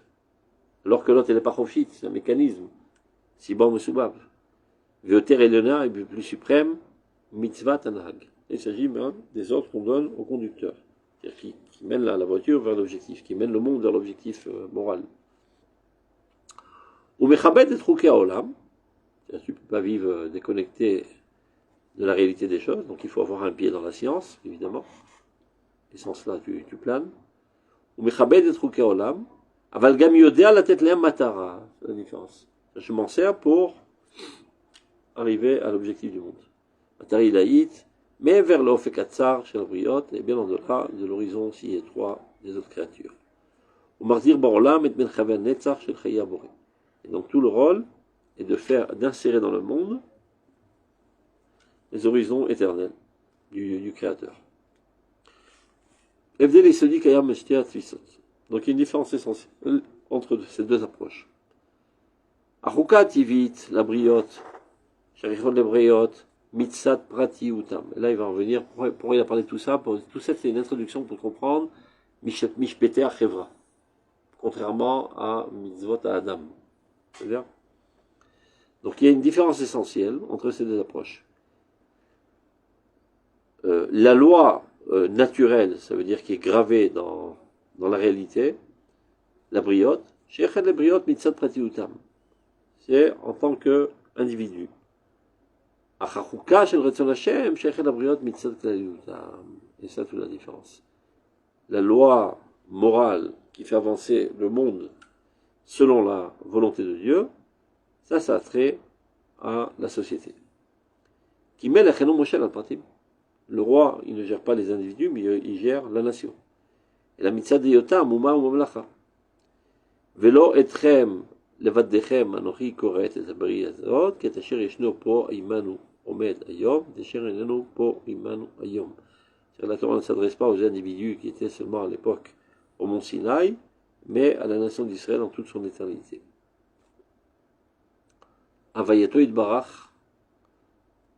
Alors que l'autre, elle n'est pas Chofshit, c'est un mécanisme. Sibam Mesubab. Yoter Elena, et plus suprême, Mitzvat Anahag. Il s'agit des ordres qu'on donne au conducteur. C'est-à-dire qui mène la voiture vers l'objectif, qui mène le monde vers l'objectif moral. Ou Mechabed et Trouké Olam. C'est-à-dire tu ne peux pas vivre déconnecté de la réalité des choses, donc il faut avoir un pied dans la science, évidemment. Et sans cela, tu planes. Ou mechabed et truke olam, aval gam yodea la tête lehem matara. C'est la différence. Je m'en sers pour arriver à l'objectif du monde. Matari laït, mais vers l'ofekatsar chez le briot, et bien en-delà de l'horizon si étroit des autres créatures. Ou mardir barolam et ben chaver netzar chez le chaya boré. Et donc tout le rôle est d'insérer dans le monde les horizons éternels du créateur. Donc il y a une différence essentielle entre ces deux approches. Achuka tivit, la briote, sharichot le briote, mitzat prati utam. Et là il va revenir, pourquoi il a parlé de tout ça? Tout ça c'est une introduction pour comprendre mishpete achevra, contrairement à mitzvot à Adam. C'est-à-dire, donc il y a une différence essentielle entre ces deux approches. La loi naturelle, ça veut dire qui est gravée dans la réalité, la briote, she'echad le briote mitzat prati utam. C'est en tant qu'individu. Achachuka shel retzon Hashem, she'echad la briote mitzat klali utam. Et ça, toute la différence. La loi morale qui fait avancer le monde selon la volonté de Dieu, ça a trait à la société. Qui met la chenon Moshe al pratim. Le roi, il ne gère pas les individus, mais il gère la nation. Et la mitzvah de yotam, uma ou mamlacha. Velo etchem levaddechem anochi koret et abri azot, ket asher yeshno po imanu omed ayom, desher enenu po imanu ayom. La Torah ne s'adresse pas aux individus qui étaient seulement à l'époque au mont Sinaï, mais à la nation d'Israël en toute son éternité. Avayato Idbarach,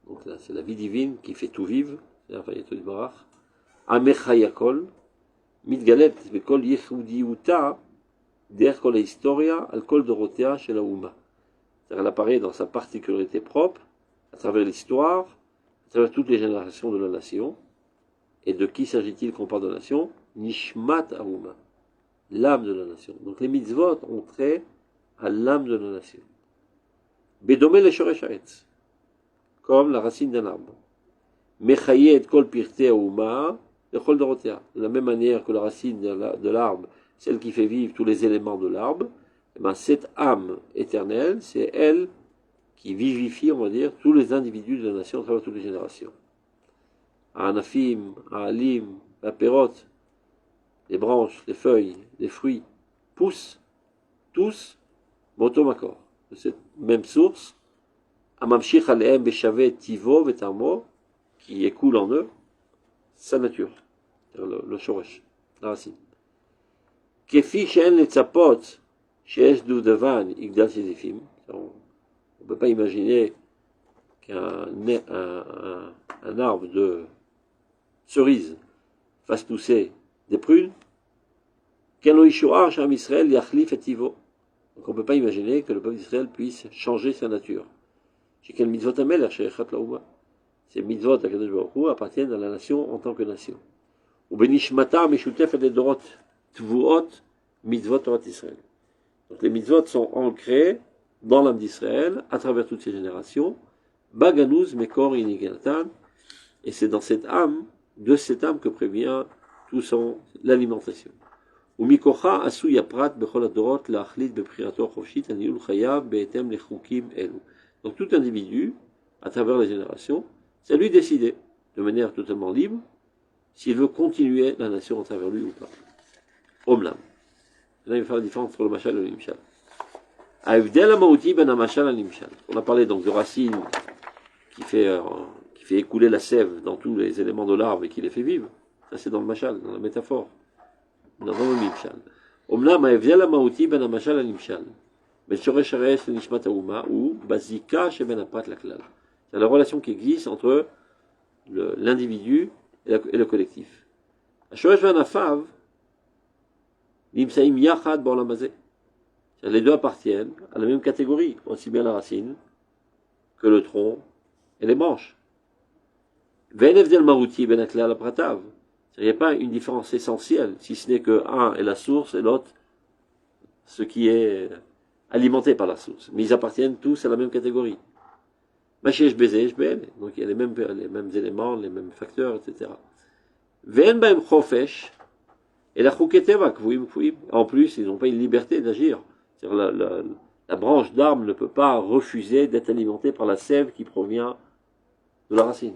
donc là c'est la vie divine qui fait tout vivre, c'est Avayato Idbarach. Amechayakol, Mitgalet, Bekol Yehudiuta, Der Kol Historia, Al Kol Dorotea chez la Ouma. C'est-à-dire elle apparaît dans sa particularité propre, à travers l'histoire, à travers toutes les générations de la nation. Et de qui s'agit-il qu'on parle de la nation? Nishmat Aouma, l'âme de la nation. Donc les mitzvot ont trait à l'âme de la nation. Bedomé le shoresh haetz, comme la racine d'un arbre. Mechaye et kol pirte Aouma, le kol dorotea. De la même manière que la racine de l'arbre, celle qui fait vivre tous les éléments de l'arbre, eh ben, cette âme éternelle, c'est elle qui vivifie, on va dire, tous les individus de la nation à travers toutes les générations. Anafim, Alim, la pérote, les branches, les feuilles, les fruits, poussent tous motomakor, de cette même source, Amamshich aleem beshavet tivo vetarmo, qui écoule en eux sa nature, le shoresh, la racine. Kefi shen le tzapot, sheesh du devan, igdal sezifim, on ne peut pas imaginer qu'un arbre de cerise fasse pousser des prunes, donc on ne peut pas imaginer que le peuple d'Israël puisse changer sa nature. Ces mitzvot appartiennent à la nation en tant que nation. Donc les mitzvot sont ancrés dans l'âme d'Israël à travers toutes ces générations. Baganuz mekor inigelatan, et c'est dans cette âme, de cette âme que prévient tout son l'alimentation. Umikocha asu yaprat bechol adorot laachlit beprirato chofshit aniul chayav beetem lechukim elu. Donc tout individu, à travers les générations, c'est lui décider, de manière totalement libre, s'il veut continuer la nation à travers lui ou pas. Omlam. Là, il va faire la différence entre le machal et le nimshal. Aïvdel amaouti ben amashal al nimshal. On a parlé donc de racines qui fait écouler la sève dans tous les éléments de l'arbre et qui les fait vivre. Ça, c'est dans le machal, dans la métaphore. Dans le nimshal. Omlam aïvdel amaouti ben amashal al nimshal. Mais shoresh haresh le nishmat haouma ou bazika sheben aprat laklal. C'est la relation qui existe entre l'individu et le collectif. Shoresh vanafav nimsaim yachad borlamazé. Les deux appartiennent à la même catégorie, aussi bien la racine que le tronc et les branches. Il n'y a pas une différence essentielle, si ce n'est que un est la source et l'autre ce qui est alimenté par la source. Mais ils appartiennent tous à la même catégorie. Donc il y a les mêmes éléments, les mêmes facteurs, etc. Et la en plus, ils n'ont pas une liberté d'agir. La branche d'arbre ne peut pas refuser d'être alimentée par la sève qui provient de la racine.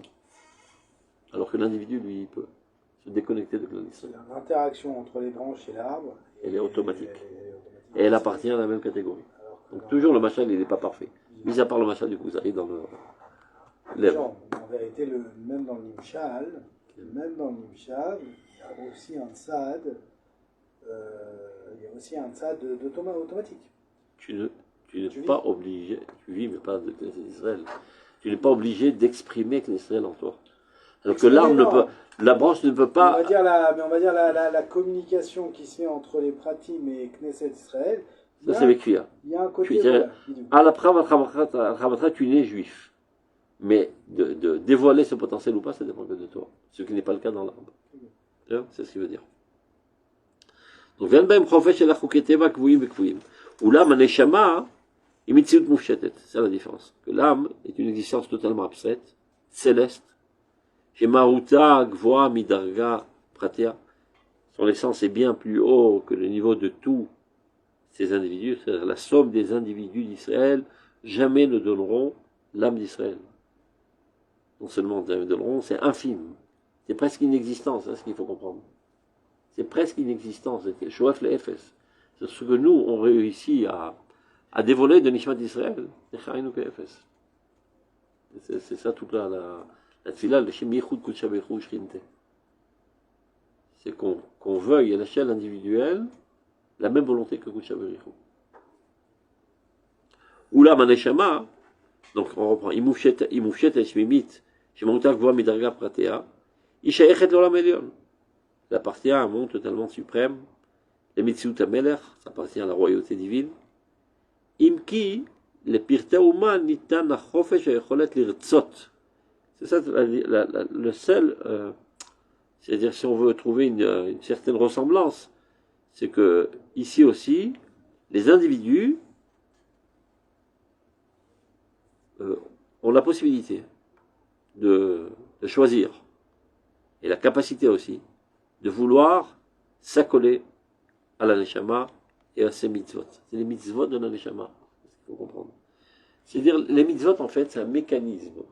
Alors que l'individu, lui, il peut se déconnecter de l'histoire. L'interaction entre les branches et l'arbre, elle est automatique. Et elle appartient à la même catégorie. Donc toujours le machal, il n'est pas parfait. Mis à part le machal du Kuzari dans le lèvre. En vérité, même dans le Nimshal, il y a aussi un tzad. Il y a aussi un tzad automatique. Tu n'es pas obligé, tu vis, mais pas de Knesset Israël. Tu n'es pas obligé d'exprimer Knesset Israël en toi. Alors que l'arbre ne peut, la branche ne peut pas. On va dire la communication qui se fait entre les pratim et Knesset Israël. Ça, c'est avec Kuya. Il y a un côté. À la Pravatra, tu n'es juif. Mais de dévoiler ce potentiel ou pas, ça dépend que de toi. Ce qui n'est pas le cas dans l'arbre. C'est ce qu'il veut dire. Donc, c'est la différence. Que l'âme est une existence totalement abstraite, céleste. Son essence est bien plus haut que le niveau de tous ces individus. C'est-à-dire la somme des individus d'Israël jamais ne donneront l'âme d'Israël. Non seulement donneront, c'est infime. C'est presque inexistant, c'est ce qu'il faut comprendre. C'est presque inexistant, c'est Shoaf le Efes. C'est ce que nous, on réussit à dévoiler de Nishmat d'Israël. C'est ça toute la tfila, le Shem Yechud Kudsha Bechu Shrinte. C'est qu'on veuille à l'échelle individuelle la même volonté que Kudsha Bericho. Oula Maneshama, donc on reprend, Imufshet et Shmimit, Shemonta Gvoa Midarga Pratea, Ishaechet Lolam Elion. Ça appartient à un monde totalement suprême. Les Mitzvot Amelech, ça appartient à la royauté divine. Imki, les Pirta Ouman, Nitan Achofesh et Cholet Lirtzot. C'est ça le seul, c'est-à-dire si on veut trouver une certaine ressemblance, c'est que ici aussi, les individus ont la possibilité de choisir, et la capacité aussi, de vouloir s'accoler à la Neshama et à ses mitzvot. C'est les mitzvot de la Neshama, il faut comprendre. C'est-à-dire, les mitzvot, en fait, c'est un mécanisme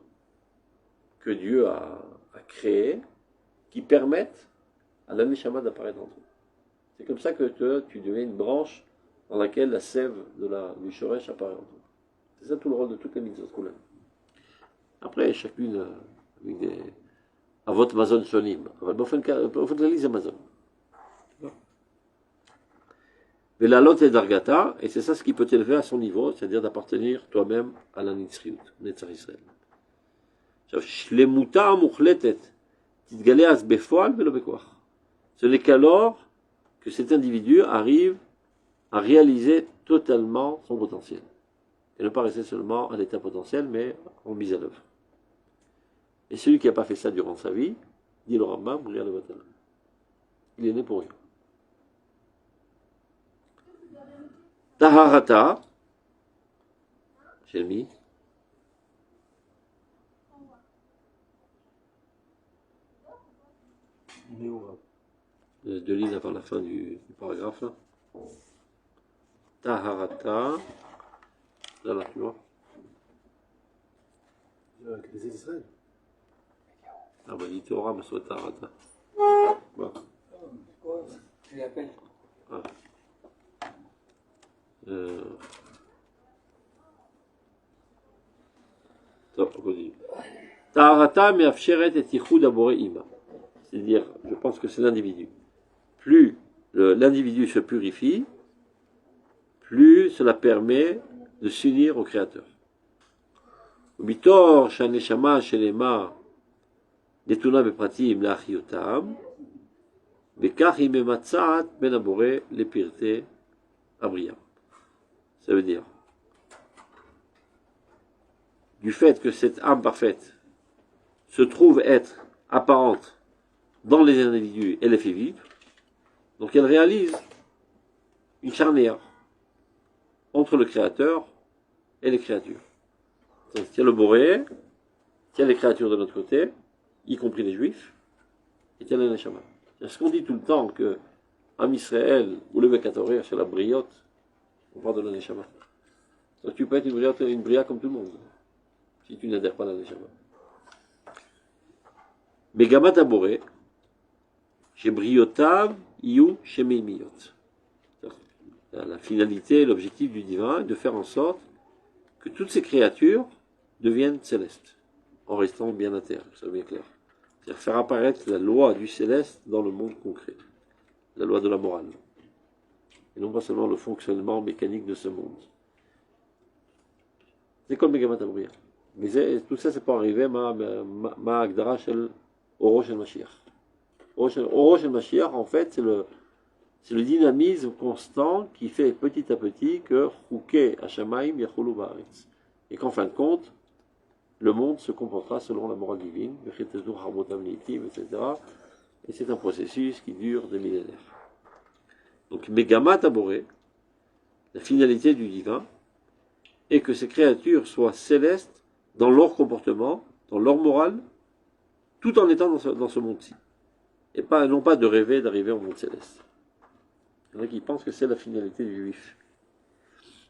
que Dieu a créé qui permettent à la Neshama d'apparaître en toi. C'est comme ça que tu deviens une branche dans laquelle la sève du Shoresh apparaît en toi. C'est ça tout le rôle de toutes les mitzvot qu'on a. Après, chacune avec des avot mazon shonim. באופן כללי זה מזון. ולעלות את דרגתה, et c'est ça ce qui peut t'élever à son niveau, c'est-à-dire d'appartenir toi-même à la Nitzriut, Netzar Israël. עכשיו, שלמותה המוחלטת תתגלה אז בפועל ולא בכוח. Ce n'est qu'alors que cet individu arrive à réaliser totalement son potentiel. Et ne pas rester seulement à l'état potentiel, mais en mise à l'œuvre. Et celui qui n'a pas fait ça durant sa vie, dit le Rambam, regarde le Batal. Il est né pour rien. Taharata, Shelmi, deux lignes avant la fin du paragraphe. Là. Taharata, là, tu vois. Les Israël. Ah bah, dit Torah, mais soit Taharata. Bon. Tu l'appelles Ah. Top, on continue. Taharata me'afsheret et yichud abore ima. C'est-à-dire, je pense que c'est l'individu. Plus l'individu se purifie, plus cela permet de s'unir au Créateur. Ubitor shaneshama shelema netuna bepratim la'achiotam bekach hi mematzat ben abore lepirte abriya. Ça veut dire, du fait que cette âme parfaite se trouve être apparente dans les individus et les fait vivre, donc elle réalise une charnière entre le Créateur et les créatures. Il y a le Boré, il y a les créatures de notre côté, y compris les Juifs, et il y a les Neshama. C'est ce qu'on dit tout le temps, que Am Israël, ou le Bekatorer, c'est la briotte, on parle de la Neshama. Donc tu peux être une bria comme tout le monde, si tu n'adhères pas à la Neshama. Mais Gamat Aboré, chez Briotav, Iou, chez Meimiyot. La finalité, l'objectif du divin est de faire en sorte que toutes ces créatures deviennent célestes, en restant bien à terre, ça bien clair. C'est-à-dire faire apparaître la loi du céleste dans le monde concret, la loi de la morale, et non pas seulement le fonctionnement mécanique de ce monde. C'est comme Megamat Abriya. Mais tout ça, c'est pas arrivé ma Agdara shel Oro shel Mashiach. Oro shel Mashiach, en fait, c'est le dynamisme constant qui fait petit à petit que Chouké Hashamaim Yachulu Baaretz. Et qu'en fin de compte, le monde se comportera selon la morale divine, etc. Et c'est un processus qui dure des millénaires. Donc, Megamat Aboré, la finalité du divin, est que ces créatures soient célestes dans leur comportement, dans leur morale, tout en étant dans ce monde-ci. Et non pas de rêver d'arriver au monde céleste. Il y en a qui pensent que c'est la finalité du juif.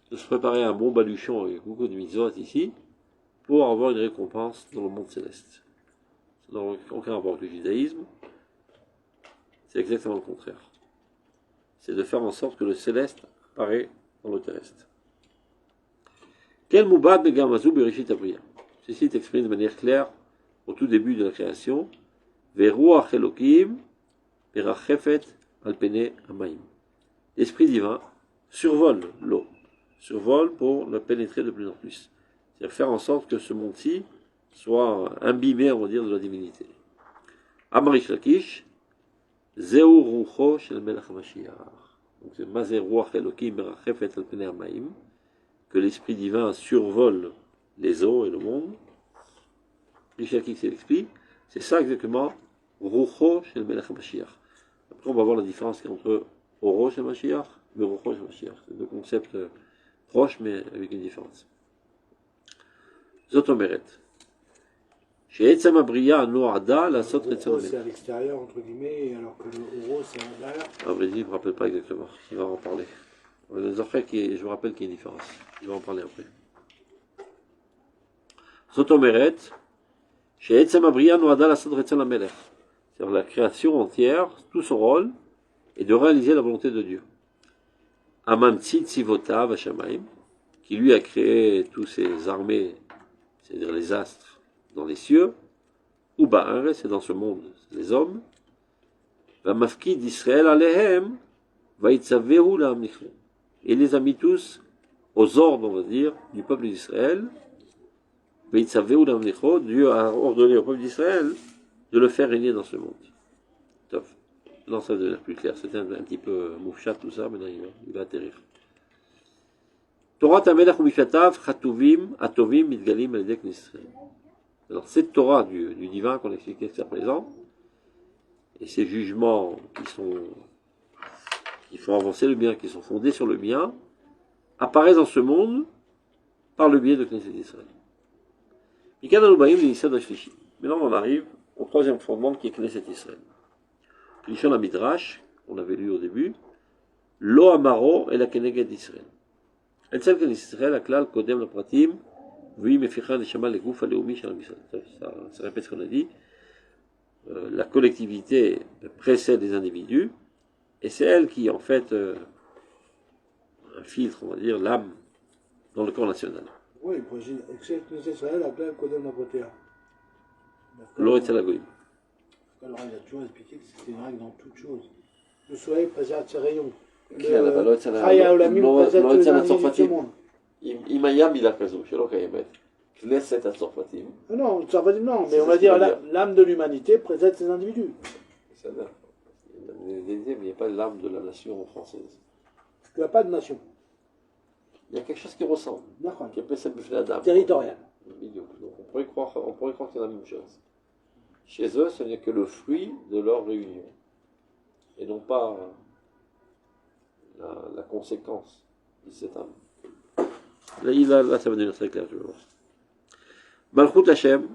De se préparer un bon baluchon avec beaucoup de mitzvot ici, pour avoir une récompense dans le monde céleste. Ça n'a aucun rapport avec le judaïsme. C'est exactement le contraire. C'est de faire en sorte que le céleste apparaît dans le terrestre. Quel moubad de Gamazou Bereshit Abriya. Ceci est exprimé de manière claire au tout début de la création. Veruach Elokim Berachefet Alpene Amaim. l'Esprit divin survole l'eau, survole pour le pénétrer de plus en plus. C'est-à-dire faire en sorte que ce monde-ci soit imbibé, on va dire, de la divinité. Amarish Lakish, Zeu Rucho Shel Melech HaMashiach. Donc c'est Mazer Ruach Elokim Merachefet Al Pnei Hamaim, que l'Esprit divin survole les eaux et le monde. Rish Lakish l'explique, c'est ça exactement, Rucho Shel Melech HaMashiach. Après on va voir la différence entre Oro Shel Mashiach et Rucho Shel Mashiach. C'est deux concepts proches mais avec une différence. Zotomeret. Chez Etzem Abriya Noada, la Sot Le Etzem Oro, c'est à l'extérieur, entre guillemets, alors que le Oro, c'est à l'intérieur. À vrai dire, je ne me rappelle pas exactement. Il va en parler. Je me rappelle qu'il y a une différence. Il va en parler après. Zotomeret. Chez Etzem Abriya Noada, la Sot Etzem Amelech. C'est-à-dire la création entière, tout son rôle, est de réaliser la volonté de Dieu. Amamtsi Tzivota Vashamaim, qui lui a créé tous ses armées, c'est-à-dire les astres, dans les cieux, ou Ba'are, c'est dans ce monde, les hommes, va mafki d'Israël alehem, va itzavehu la'amnichre. Et il les a mis tous aux ordres, on va dire, du peuple d'Israël, va itzavehu la'amnichre. Dieu a ordonné au peuple d'Israël de le faire régner dans ce monde. Top. Non, ça va devenir plus clair. C'était un petit peu moufchat tout ça, mais là, il va atterrir. Torah Tamelach Umishatav, Chatuvim, Atovim, Midgalim, Aledek Nisraël. Alors, cette Torah du divin qu'on expliquait jusqu'à présent, et ces jugements qui font avancer le bien, qui sont fondés sur le bien, apparaissent dans ce monde par le biais de Knesset Israël. Maintenant, on arrive au troisième fondement qui est Knesset Israël. Lishon HaMidrash, qu'on avait lu au début, Lo Amaro et la Keneged d'Israël. Et celle que l'Israël a clal Kodem le Pratim, oui, Meficha Neshama le Gouf Aleoumi Shalom Israël. Ça répète ce qu'on a dit. La collectivité précède les individus, et c'est elle qui, en fait, infiltre, on va dire, l'âme dans le corps national. Oui, Knesset Israël a plein de Kodem Lapotea. Lo Etzel HaGoyim. Alors, il a toujours expliqué que c'était une règle dans toute chose. Le soleil préserve ses rayons. Chaya Olamim préserve tous les individus du monde. אם היה מילה כזו שלא קיימת, כנסת הצרפתים, Non, Tsarfatim, non, mais on va dire l'âme de l'humanité précède ses individus. בסדר. Il n'y a pas l'âme de la nation française. Tu n'as pas de nation. Il y a quelque chose qui ressemble, D'accord. qui appelle ça la dame. Territoriale. Donc on pourrait croire que c'est la même chose. Chez eux, ce n'est que le fruit de leur réunion, et non pas la conséquence de cette âme. Là, ça va devenir très clair, je vais voir. Malchut Hashem,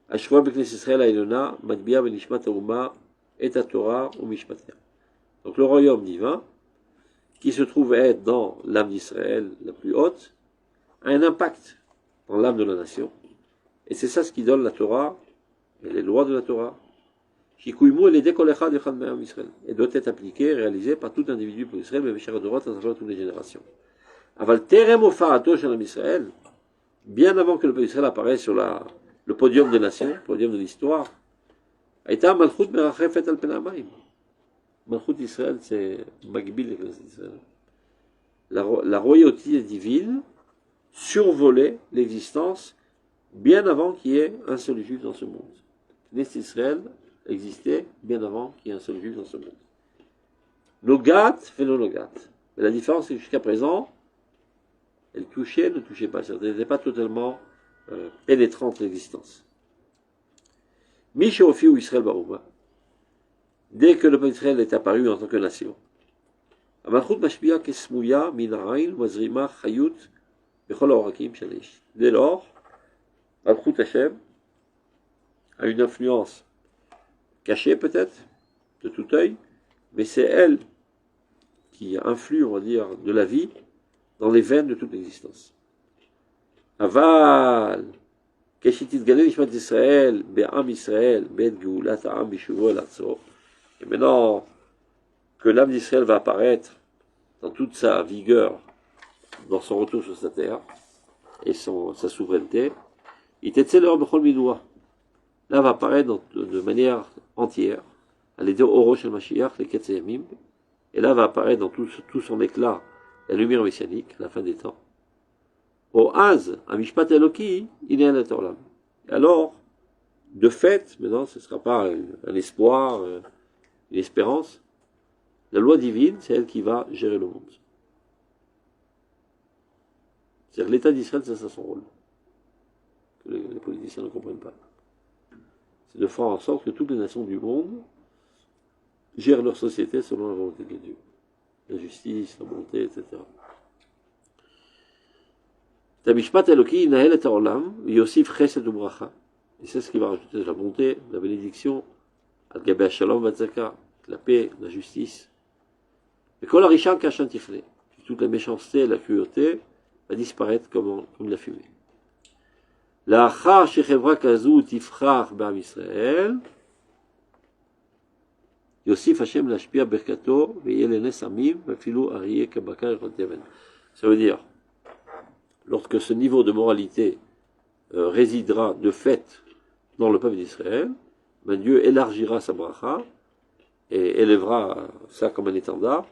Ashua Beknes Israël Aïlona, Madbia Benishmat Aouma, et Torah ou Mishmatia. Donc le royaume divin, qui se trouve être dans l'âme d'Israël la plus haute, a un impact dans l'âme de la nation. Et c'est ça ce qui donne la Torah et les lois de la Torah. Shikouimou et les décolécha de Chad Me'am Israël. Et doit être appliqué et réalisé par tout individu pour Israël, mais Béchar Dorot, à travers toutes les générations. Aval Terem Ofarato Shalom Israël, bien avant que le peuple d'Israël apparaisse sur le podium des nations, le podium de l'histoire, Aïta Malchut Merachefet Al Pnei Hamaim. Malchut Israël, c'est Magbil et Knesset Israël. La royauté divine survolait l'existence bien avant qu'il y ait un seul juif dans ce monde. Knesset Israël existait bien avant qu'il y ait un seul juif dans ce monde. Nogat fait le Nogat. Mais la différence, c'est que jusqu'à présent, elle touchait, ne touchait pas. Elle n'était pas totalement pénétrante l'existence. Mishéofi ou Israël Barouma, dès que le peuple d'Israël est apparu en tant que nation, Amalchut Mashpia Kesmouya Minarain Wazrima Chayut Bechol Aorakim Shalish. Dès lors, Malchut Hashem a une influence cachée peut-être, de tout œil, mais c'est elle qui influe, on va dire, de la vie dans les veines de toute l'existence. Aval, Keshitit Galil Ishmat Israël, Be'am Israël, Be'et Geulat Ha'am Bishuvo El Artso. Et maintenant que l'âme d'Israël va apparaître dans toute sa vigueur, dans son retour sur sa terre, et sa souveraineté, Itetzelor Bechol Midoua. Là va apparaître de manière entière, à l'aider au Rosh el Mashiach, les Ketzeyamim, Et là va apparaître dans tout son éclat la lumière messianique, la fin des temps. Au Az, Amishpat Eloki, Inéal et Olam. Alors, de fait, maintenant, ce ne sera pas un espoir, une espérance. La loi divine, c'est elle qui va gérer le monde. C'est-à-dire l'État d'Israël, c'est ça son rôle. Que les politiciens ne comprennent pas. C'est de faire en sorte que toutes les nations du monde gèrent leur société selon la volonté de Dieu. La justice, la bonté, etc. Tamishpat Eloki, Nael et Olam, Yosif Chesed Ubracha. Et c'est ce qui va rajouter la bonté, la bénédiction, Al-Gabé Shalom Vatzaka, la paix, la justice. Et Kol Arishan Kashan Tifne. Toute la méchanceté, la cruauté va disparaître comme la fumée. L'achar shechevra kazou tifrach b'am Israël. Yosif Hashem lashpia berkato ve'yelene samim ve'filu ariye kabakar roteven. Ça veut dire, lorsque ce niveau de moralité résidera de fait dans le peuple d'Israël, ben Dieu élargira sa bracha et élèvera ça comme un étendard,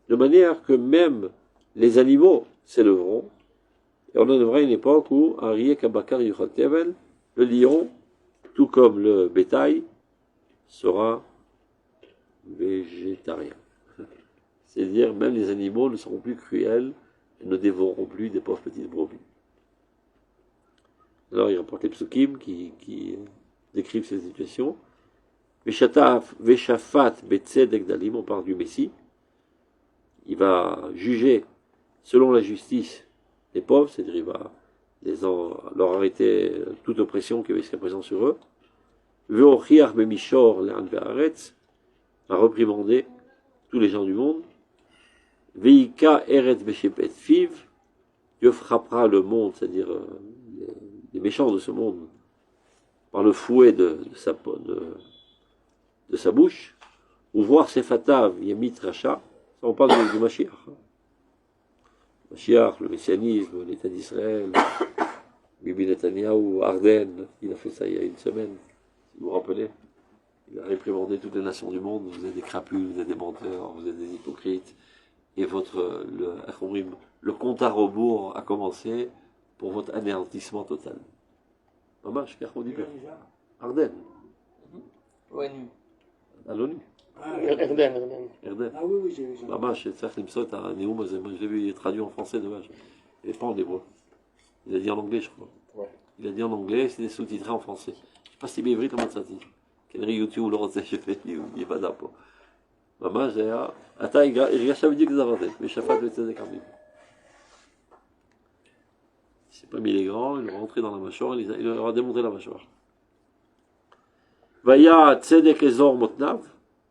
de manière que même les animaux s'élèveront. Et on en aura une époque où Arié Kabakar Yuchatevel, le lion, tout comme le bétail, sera végétarien. C'est-à-dire, même les animaux ne seront plus cruels et ne dévoreront plus des pauvres petites brebis. Alors, il rapporte les psukim qui décrivent ces situations. Veshafat Betzedek Dalim, on parle du Messie. Il va juger selon la justice les pauvres, c'est-à-dire il va leur arrêter toute oppression qui avait jusqu'à présent sur eux. Veochiach Bemishor Le'an Ve'aretz, va réprimander tous les gens du monde. Veika Eretz Beshepet Fiv, Dieu frappera le monde, c'est-à-dire les méchants de ce monde, par le fouet de sa bouche, ou voir Sefatav Yemit Racha, ça on parle du Mashiach. Mashiach, le messianisme, l'État d'Israël, Bibi Netanyahu, Arden, il a fait ça il y a une semaine, si vous vous rappelez. Il a réprimandé toutes les nations du monde, vous êtes des crapules, vous êtes des menteurs, vous êtes des hypocrites, et le compte à rebours a commencé pour votre anéantissement total. Maman, je suis dit Arden. ONU. À l'ONU. Erden. Ah oui, j'ai vu. Maman, je sais que Nimsot a un néum, moi je l'ai vu, il est traduit en français, dommage. Il n'est pas en hébreu. Il a dit en anglais, je crois. Ouais. Il a dit en anglais, c'était sous-titré en français. Je ne sais pas si c'est bien comment ça dit. Quel YouTube le רוצה il va d'appo. Maman, j'ai אתה הרגשת בדיוק דבר הזה, ושפט בצדק רבים. Il s'est pas mis les grands, il est rentré dans la mâchoire, il leur a démonté la mâchoire. Vaya tzedek ezor motnav,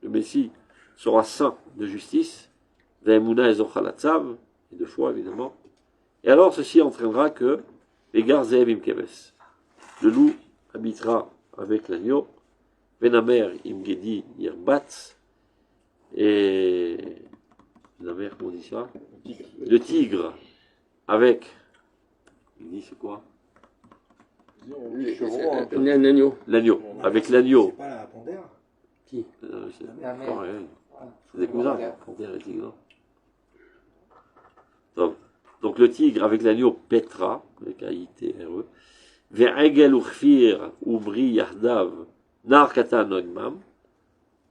le Messie sera saint de justice, ve'emuna ezor chalatzav, et de foi évidemment. Et alors ceci entraînera que Egar zeev im keves, le loup habitera avec l'agneau, Benamer im gedi yerbatz, et Benamer, comment on dit ça? Le tigre avec, il dit c'est quoi? Un agneau. L'agneau, avec l'agneau. C'est pas la panthère? Qui La mer. C'est des cousins, panthère et tigre. Donc le tigre avec l'agneau Petra, avec A-I-T-R-E, Ve'egel uchfir ubri yahdav nar katan noigmam.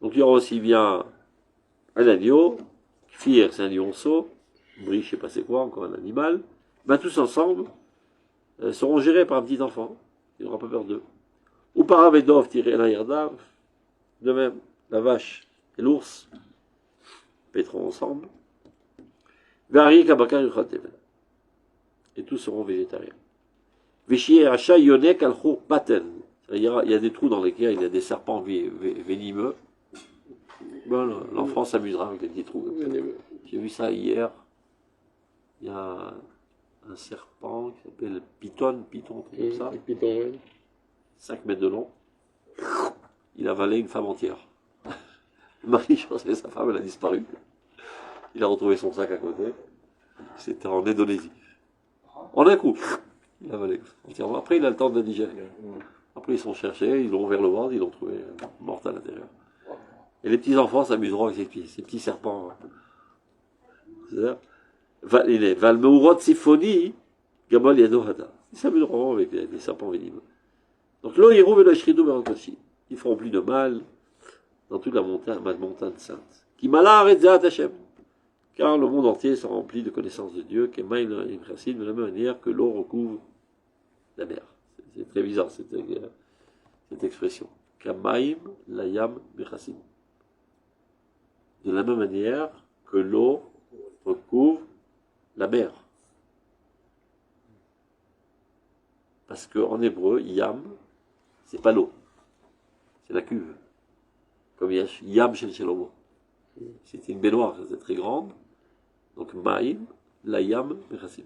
Donc il y aura aussi bien un agneau, kfir c'est un lionceau, bri je sais pas c'est quoi, encore un animal, ben tous ensemble seront gérés par un petit enfant, il n'aura pas peur d'eux. Ou par Avedov tiré la yardav, de même la vache et l'ours pétront ensemble. Ve'ari kabakar yuchateven. Et tous seront végétariens. Véchier Hacha Yonek al Paten. Il y a des trous dans lesquels il y a des serpents venimeux. Bon, l'enfant s'amusera avec les petits trous. J'ai vu ça hier. Il y a un serpent qui s'appelle Python, comme ça. Python, oui. 5 mètres de long. Il a avalé une femme entière. Le mari cherchait sa femme, elle a disparu. Il a retrouvé son sac à côté. C'était en Indonésie. En un coup, il a avalé entièrement. Après, il a le temps de la digérer. Après, ils sont cherchés, ils l'ont ouvert le ventre, ils l'ont trouvé morte à l'intérieur. Et les petits enfants s'amuseront avec ces petits serpents בסדר? הנה, ועל מאורות ציפוני, גם על ידו הדה. Ils s'amuseront avec les serpents venimeux. Donc, lo yirou velo yishridu berokoshi. Ils feront plus de mal dans toute la montagne sainte. Qui mala aretzat Hashem. Car le monde entier sera rempli de connaissances de Dieu, qui maïl imchassid, de la même manière que l'eau recouvre la mer. C'est très bizarre cette expression. Kamaim layam mechassid. De la même manière que l'eau recouvre la mer. Parce qu'en hébreu, yam, c'est pas l'eau, c'est la cuve. Comme yam shel Shlomo. C'était une baignoire, c'était très grande. Donc maïm, la yam, mechassim.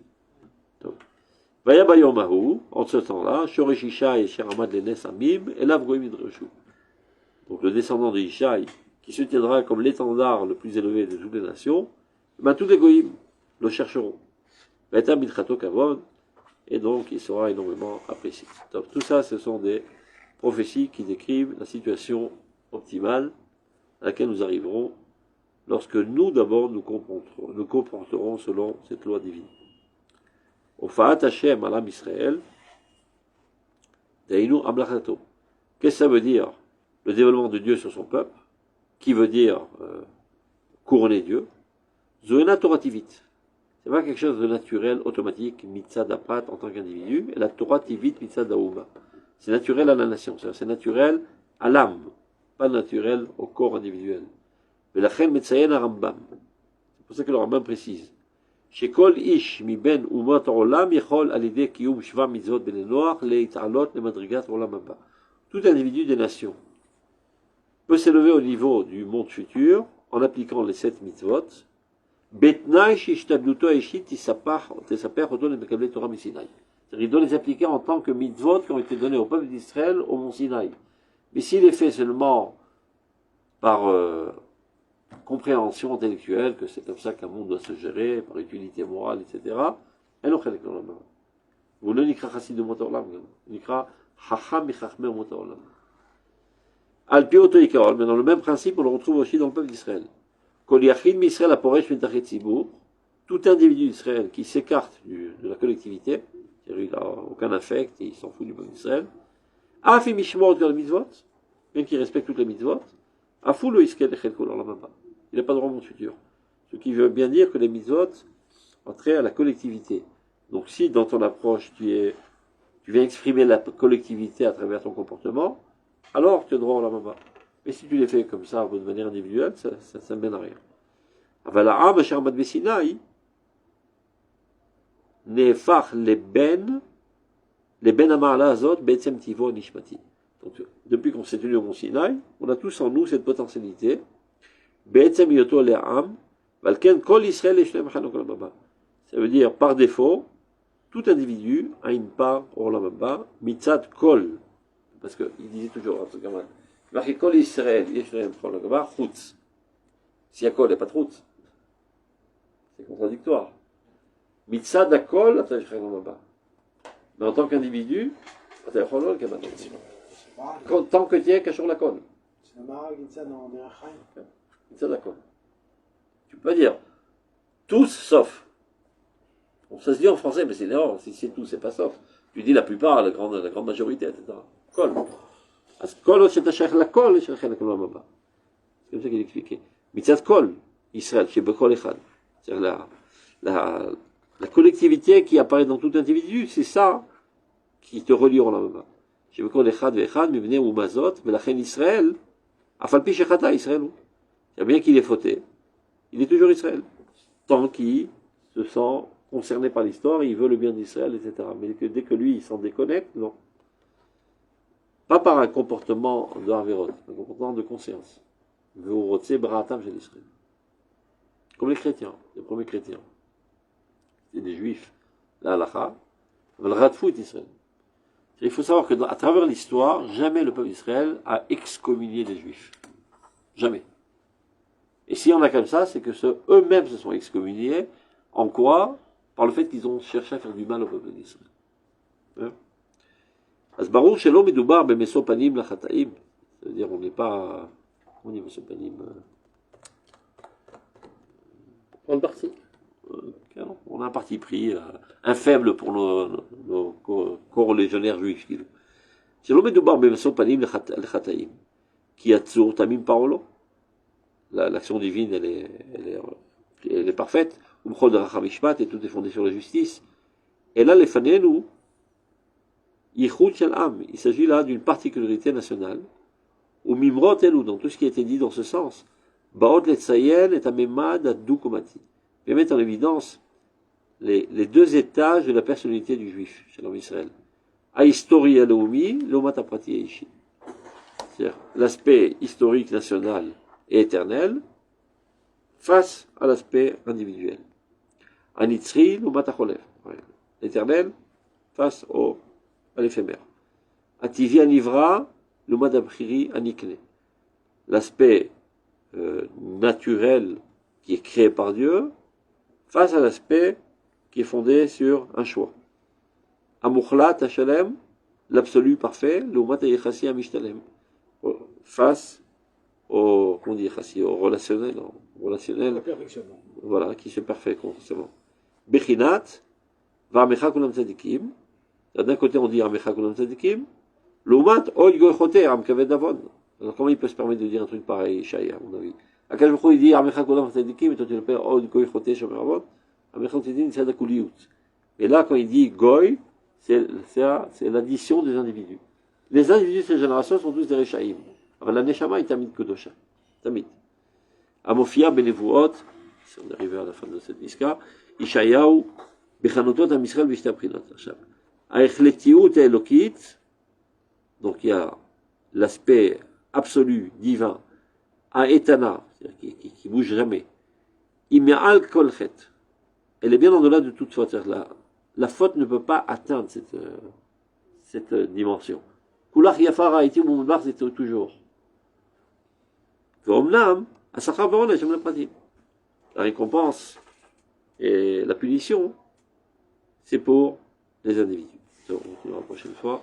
Vaya bayomahu, en ce temps-là, Shoresh Ishai et Sheramad Lenes Amim, et Lavgoim Idreshu. Donc le descendant de Ishai, qui se tiendra comme l'étendard le plus élevé de toutes les nations, ben tous les goïms le chercheront. Veta Midchato Kavod, et donc il sera énormément apprécié. Donc tout ça, ce sont des prophéties qui décrivent la situation optimale à laquelle nous arriverons lorsque nous, d'abord, nous comporterons selon cette loi divine. Ofaat Hashem alam Israël, Deinu Amlachato. Qu'est-ce que ça veut dire? Le développement de Dieu sur son peuple, qui veut dire couronner Dieu. Zoena Torativit. C'est pas quelque chose de naturel, automatique, mitzad aprat en tant qu'individu, et la Torativit mitzad aouba. C'est naturel à la nation, c'est naturel à l'âme, pas naturel au corps individuel. Mais la chen metzayen à Rambam. C'est pour ça que le Rambam précise. Chez kol ish mi ben umot olam yechol alidé kiyum shva mitzvot ben noach leit'alot le madrigat olam haba. Tout individu des nations peut s'élever au niveau du monde futur en appliquant les 7 mitzvot. Betnai shishtadluto eshit tisaper oton et mekabel Torah misinai. C'est-à-dire, il doit les appliquer en tant que mitzvot qui ont été donnés au peuple d'Israël au mont Sinaï. Mais s'il est fait seulement par compréhension intellectuelle, que c'est comme ça qu'un monde doit se gérer, par utilité morale, etc., elle n'en fait que l'homme. Vous le nikra chassid de motorlam, nikra chacham michachme motorlam. Al pioto ikarol, mais dans le même principe, on le retrouve aussi dans le peuple d'Israël. Kol yachid mi Israël aporesh mitachet tzibur, tout individu d'Israël qui s'écarte de la collectivité, c'est-à-dire il n'a aucun affect et il s'en fout du peuple d'Israël, afi mishmor de mitzvot, même qui respecte toutes les mitzvot, afou lo iskel echel kol olam haba. Il n'a pas de droit au monde futur. Ce qui veut bien dire que les mitzvot ont trait à la collectivité. Donc si dans ton approche tu viens exprimer la collectivité à travers ton comportement, alors tu as droit au olam haba. Mais si tu les fais comme ça, de manière individuelle, ça ne mène à rien. Avala'am asher amad beSinaï nehefach leben amar azot be'etzem tivo nishmati. Donc, depuis qu'on s'est tenu au mont Sinaï, on a tous en nous cette potentialité. Be'etzem yoto le'am valken kol Israël eshlem chanok olam haba. Ça veut dire, par défaut, tout individu a une part au olam haba, mitzad kol. Parce qu'il disait toujours, marqué kol Israël, yeshlem chanok haba, chutz. S'il y a kol, il n'y a pas de chutz. C'est contradictoire. Mitzad akol, mais en tant qu'individu, tant que tu es cachot la kol. C'est le Maral qui dit ça dans Derech Haim. Mitzad akol. Tu peux pas dire tous sauf. Bon, ça se dit en français, mais c'est une erreur. Si c'est tout, c'est pas sauf. Tu dis la plupart, la grande majorité, etc. Kol. Kol, c'est tachach la kol, c'est comme ça qu'il expliquait. Mitzad kol, Israël, chez Bekol Echad. C'est-à-dire la collectivité qui apparaît dans tout individu, c'est ça qui te relie au Olam Haba. Chez Bekol Echad ve'echad, mivnei umazot, velachen Israël, afalpi shechata Israël. C'est bien qu'il est fauté, il est toujours Israël. Tant qu'il se sent concerné par l'histoire, il veut le bien d'Israël, etc. Mais dès que lui, il s'en déconnecte, non. Pas par un comportement de Haverot, un comportement de conscience. Ve'urotze b'ra'atam shel Israël. Comme les chrétiens, les premiers chrétiens. C'était des juifs. La halakha, le radfou est Israël. Il faut savoir qu'à travers l'histoire, jamais le peuple d'Israël a excommunié des juifs. Jamais. Et si on a comme ça, c'est que eux-mêmes se sont excommuniés. En quoi? Par le fait qu'ils ont cherché à faire du mal au peuple d'Israël. As baruch shelo medubar bemesopanim lachataim. C'est-à-dire, on n'est pas. On dit mesopanim. Grande partie. on a un parti pris, un faible pour nos co-légionnaires juifs. שלא מדובר במשוא פנים לחטאים, כי יצור תמים פרעולו. L'action divine, elle est parfaite, ובכל דרך המשפט, et tout est fondé sur la justice. Et là, לפנינו, ייחוד של עם, il s'agit là d'une particularité nationale, וממרות אלו, dans tout ce qui a été dit dans ce sens, באות לציין את הממד הדו-קומתי, et mettre en évidence les deux étages de la personnalité du juif, chez l'homme Israël. ההיסטורי הלאומי, לעומת הפרטי האישי. C'est-à-dire l'aspect historique national et éternel face à l'aspect individuel. הנצחי לעומת החולף. L'éternel face à l'éphémère. הטבעי הנברא לעומת הבחירי הנקנה. L'aspect naturel qui est créé par Dieu face à l'aspect qui est fondé sur un choix. המוחלט השלם, l'absolu parfait, לעומת היחסי המשתלם. Face au, comment dire, au relationnel, Le perfectionnement. voilà, qui se perfecte constamment. Bechinat, va'amecha kulam tzadikim. D'un côté, on dit amecha kulam tzadikim. L'umat, oy goychote, am kaved avon. Alors, comment il peut se permettre de dire un truc pareil, Shaya, à mon avis? Akash Baruch Hu, il dit amecha kulam tzadikim, et toi tu le pères, oy goychote, shomer avon. Amecha tzadikim, c'est la kuliyut. Et là, quand il dit goy, c'est l'addition des individus. Les individus de cette génération sont tous des Rechaïm. Alors la Neshama est Tamid Kodosha. Tamid. Amofia Benevuot, si on est arrivé à la fin de cette niska, Ishayahu, Bechanotot Am Israël Bishta Prinot. Aechlektiut et Elokit, donc il y a l'aspect absolu, divin, Aetana, c'est-à-dire qui bouge jamais. Ime'al Kolchet. Elle est bien en-delà de toute faute. La faute ne peut pas atteindre cette dimension. Kulach Yafara Haiti Mumbar, c'est toujours. Omnam, Asachar Veroneh, j'aime le pratique. La récompense et la punition, c'est pour les individus. Donc, on continuera la prochaine fois.